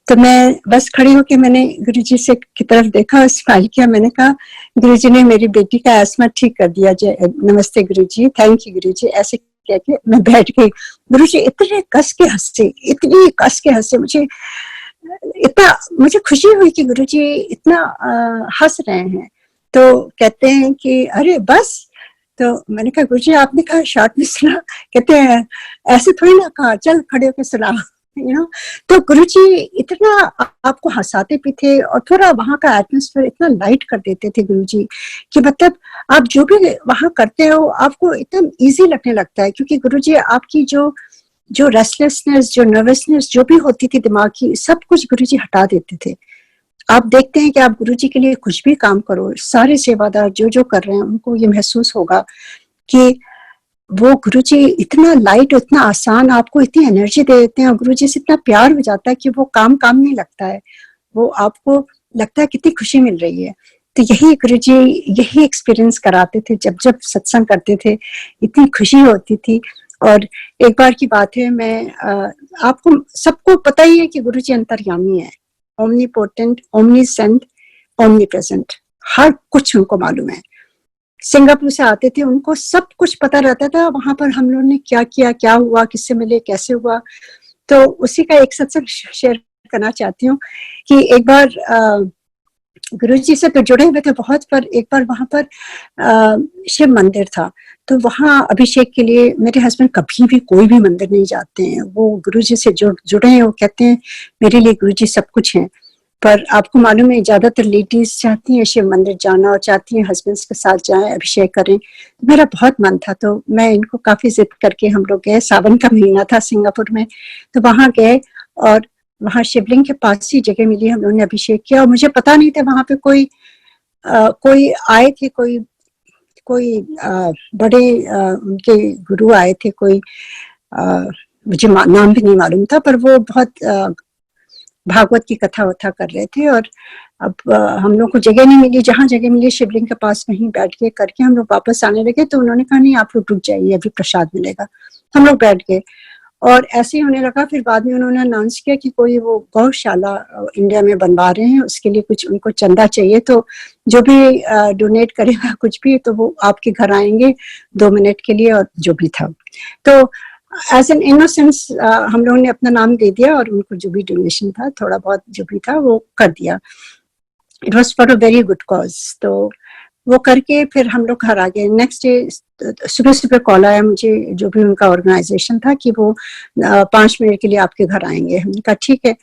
तो मैं बस खड़ी होके मैंने गुरुजी से की तरफ देखा और स्माइल किया। मैंने कहा गुरुजी ने मेरी बेटी का एस्मा ठीक कर दिया। नमस्ते गुरुजी, थैंक यू गुरुजी, ऐसे कह के मैं बैठ गई। गुरुजी इतने कस के हंसे, इतनी कस के हंसे, मुझे खुशी हुई कि गुरुजी इतना हंस रहे हैं। तो कहते हैं कि अरे बस। तो मैंने कहा गुरुजी आपने कहा शॉर्ट में सुना। कहते हैं ऐसे थोड़ी ना कहा, चल खड़े होके सुना। तो गुरुजी इतना आपको हंसाते भी थे और थोड़ा वहां का एटमॉस्फेयर इतना लाइट कर देते थे गुरुजी कि मतलब आप जो भी वहां करते हो आपको एकदम इजी लगने लगता है, क्योंकि गुरुजी आपकी जो रेस्टलेसनेस, जो नर्वसनेस जो भी होती थी दिमाग की, सब कुछ गुरुजी हटा देते थे। आप देखते हैं कि आप गुरुजी के लिए कुछ भी काम करो, सारे सेवादार जो जो कर रहे हैं उनको ये महसूस होगा कि वो गुरुजी इतना लाइट, इतना आसान, आपको इतनी एनर्जी दे देते हैं और गुरुजी से इतना प्यार हो जाता है कि वो काम नहीं लगता है, वो आपको लगता है कितनी खुशी मिल रही है। तो यही गुरुजी यही एक्सपीरियंस कराते थे जब जब सत्संग करते थे, इतनी खुशी होती थी। और एक बार की बात है, मैं आपको सबको पता ही है कि गुरुजी अंतर्यामी है, ओमनीपोटेंट, ओमनीसेंट, ओमनीप्रेजेंट, हर कुछ उनको मालूम है। सिंगापुर से आते थे, उनको सब कुछ पता रहता था वहां पर हम लोगों ने क्या किया, क्या हुआ, किससे मिले, कैसे हुआ। तो उसी का एक सत्संग शेयर करना चाहती हूँ कि एक बार गुरुजी से तो जुड़े हुए थे बहुत, पर एक बार वहां पर शिव मंदिर था, तो वहां अभिषेक के लिए मेरे हस्बैंड कभी भी कोई भी मंदिर नहीं जाते हैं, वो गुरुजी से जुड़े हैं, वो कहते हैं मेरे लिए गुरुजी सब कुछ हैं। पर आपको मालूम है ज्यादातर लेडीज चाहती हैं शिव मंदिर जाना और चाहती हैं हस्बैंड्स के साथ जाएं, अभिषेक करें। तो मेरा बहुत मन था, तो मैं इनको काफी जिद करके हम लोग गए, सावन का महीना था सिंगापुर में, तो वहां गए और वहां शिवलिंग के पास ही जगह मिली, हम लोगों ने अभिषेक किया। और मुझे पता नहीं था वहां पे कोई आए थे, कोई बड़े उनके गुरु आए थे, कोई मुझे नाम भी नहीं मालूम था, पर वो बहुत भागवत की कथा वथा कर रहे थे। और अब हम लोग को जगह नहीं मिली, जहां जगह मिली शिवलिंग के पास वहीं बैठ के करके हम लोग वापस आने लगे, तो उन्होंने कहा नहीं आप लोग रुक जाइए, अभी प्रसाद मिलेगा। हम लोग बैठ गए और ऐसे ही होने लगा। फिर बाद में उन्होंने अनाउंस किया कि कोई वो गौशाला इंडिया में बनवा रहे हैं, उसके लिए कुछ उनको चंदा चाहिए, तो जो भी डोनेट करेगा कुछ भी, तो वो आपके घर आएंगे 2 मिनट के लिए, और जो भी था। तो एज एन इनोसेंस हम लोगों ने अपना नाम दे दिया और उनको जो भी डोनेशन था, थोड़ा बहुत जो भी था वो कर दिया। It was for a very good cause. तो वो करके फिर हम लोग घर आ गए। नेक्स्ट डे सुबह सुबह कॉल आया मुझे, जो भी उनका ऑर्गेनाइजेशन था, कि वो 5 मिनट के लिए आपके घर आएंगे। हमने कहा ठीक है।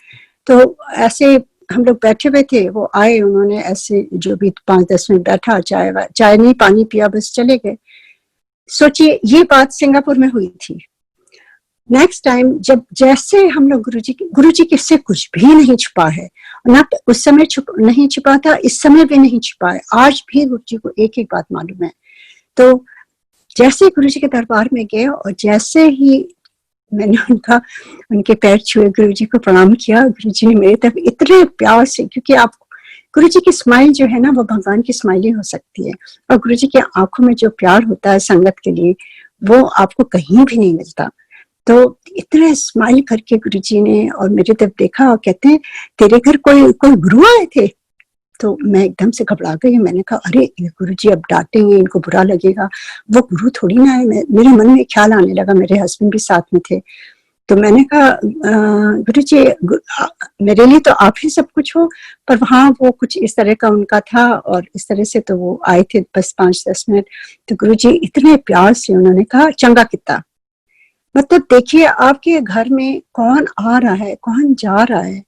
तो ऐसे हम लोग बैठे हुए थे, वो आए, उन्होंने ऐसे जो भी 5-10 मिनट बैठा, चाय नहीं पानी पिया, बस चले गए। सोचिए ये बात सिंगापुर में हुई थी। नेक्स्ट टाइम जब जैसे हम लोग गुरुजी किससे कुछ भी नहीं छुपा है, ना उस समय नहीं छुपा था, इस समय भी नहीं छुपा है, आज भी गुरुजी को एक एक बात मालूम है। तो जैसे गुरुजी के दरबार में गए और जैसे ही मैंने उनके पैर छुए, गुरुजी को प्रणाम किया, गुरुजी ने मेरी तरफ इतने प्यार से, क्योंकि आप गुरुजी की स्माइल जो है ना, वो भगवान की स्माइल ही हो सकती है, और गुरुजी की आंखों में जो प्यार होता है संगत के लिए, वो आपको कहीं भी नहीं मिलता। तो इतने स्माइल करके गुरुजी ने और मेरी तरफ देखा और कहते हैं तेरे घर कोई गुरु आए थे? तो मैं एकदम से घबरा गई। मैंने कहा अरे गुरुजी अब डांटेंगे, इनको बुरा लगेगा, वो गुरु थोड़ी ना है। मेरे मन में ख्याल आने लगा, मेरे हस्बैंड भी साथ में थे। तो मैंने कहा गुरुजी मेरे लिए तो आप ही सब कुछ हो, पर वहाँ वो कुछ इस तरह का उनका था, और इस तरह से तो वो आए थे बस 5-10 मिनट। तो गुरुजी इतने प्यार से उन्होंने कहा चंगा किता। मतलब देखिए आपके घर में कौन आ रहा है, कौन जा रहा है।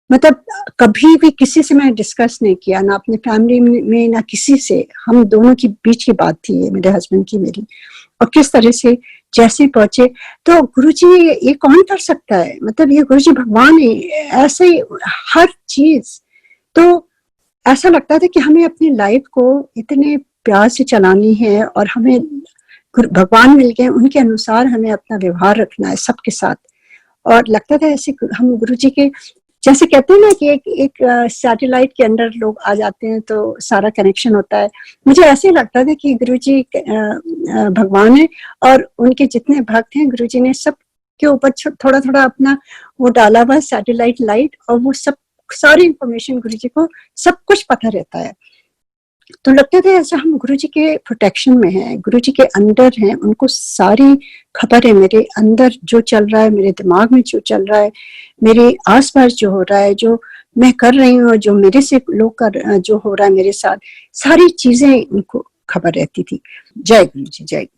मतलब कभी भी किसी से मैंने डिस्कस नहीं किया, ना अपने फैमिली में ना किसी से। हम दोनों के बीच की बात थी ये, मेरे हस्बैंड की मेरी। और किस तरह से जैसे पहुंचे, तो गुरुजी ये कौन कर सकता है, मतलब ये गुरुजी भगवान है, ऐसे हर चीज। तो ऐसा लगता था कि हमें अपनी लाइफ को इतने प्यार से चलानी है, और हमें भगवान मिल गए, उनके अनुसार हमें अपना व्यवहार रखना है सबके साथ। और लगता था ऐसे हम गुरुजी के, जैसे कहते हैं ना कि एक सैटेलाइट के अंदर लोग आ जाते हैं तो सारा कनेक्शन होता है। मुझे ऐसे लगता था कि गुरुजी भगवान है, और उनके जितने भक्त हैं गुरुजी ने सब के ऊपर थोड़ा थोड़ा अपना वो डाला हुआ सैटेलाइट लाइट, और वो सब सारी इंफॉर्मेशन गुरुजी को सब कुछ पता रहता है। तो लगता था ऐसा हम गुरुजी के प्रोटेक्शन में हैं, गुरुजी के अंदर हैं, उनको सारी खबर है मेरे अंदर जो चल रहा है, मेरे दिमाग में जो चल रहा है, मेरे आसपास जो हो रहा है, जो मैं कर रही हूँ, जो मेरे से लोग जो हो रहा है मेरे साथ, सारी चीजें उनको खबर रहती थी। जय गुरुजी, जय गुरु।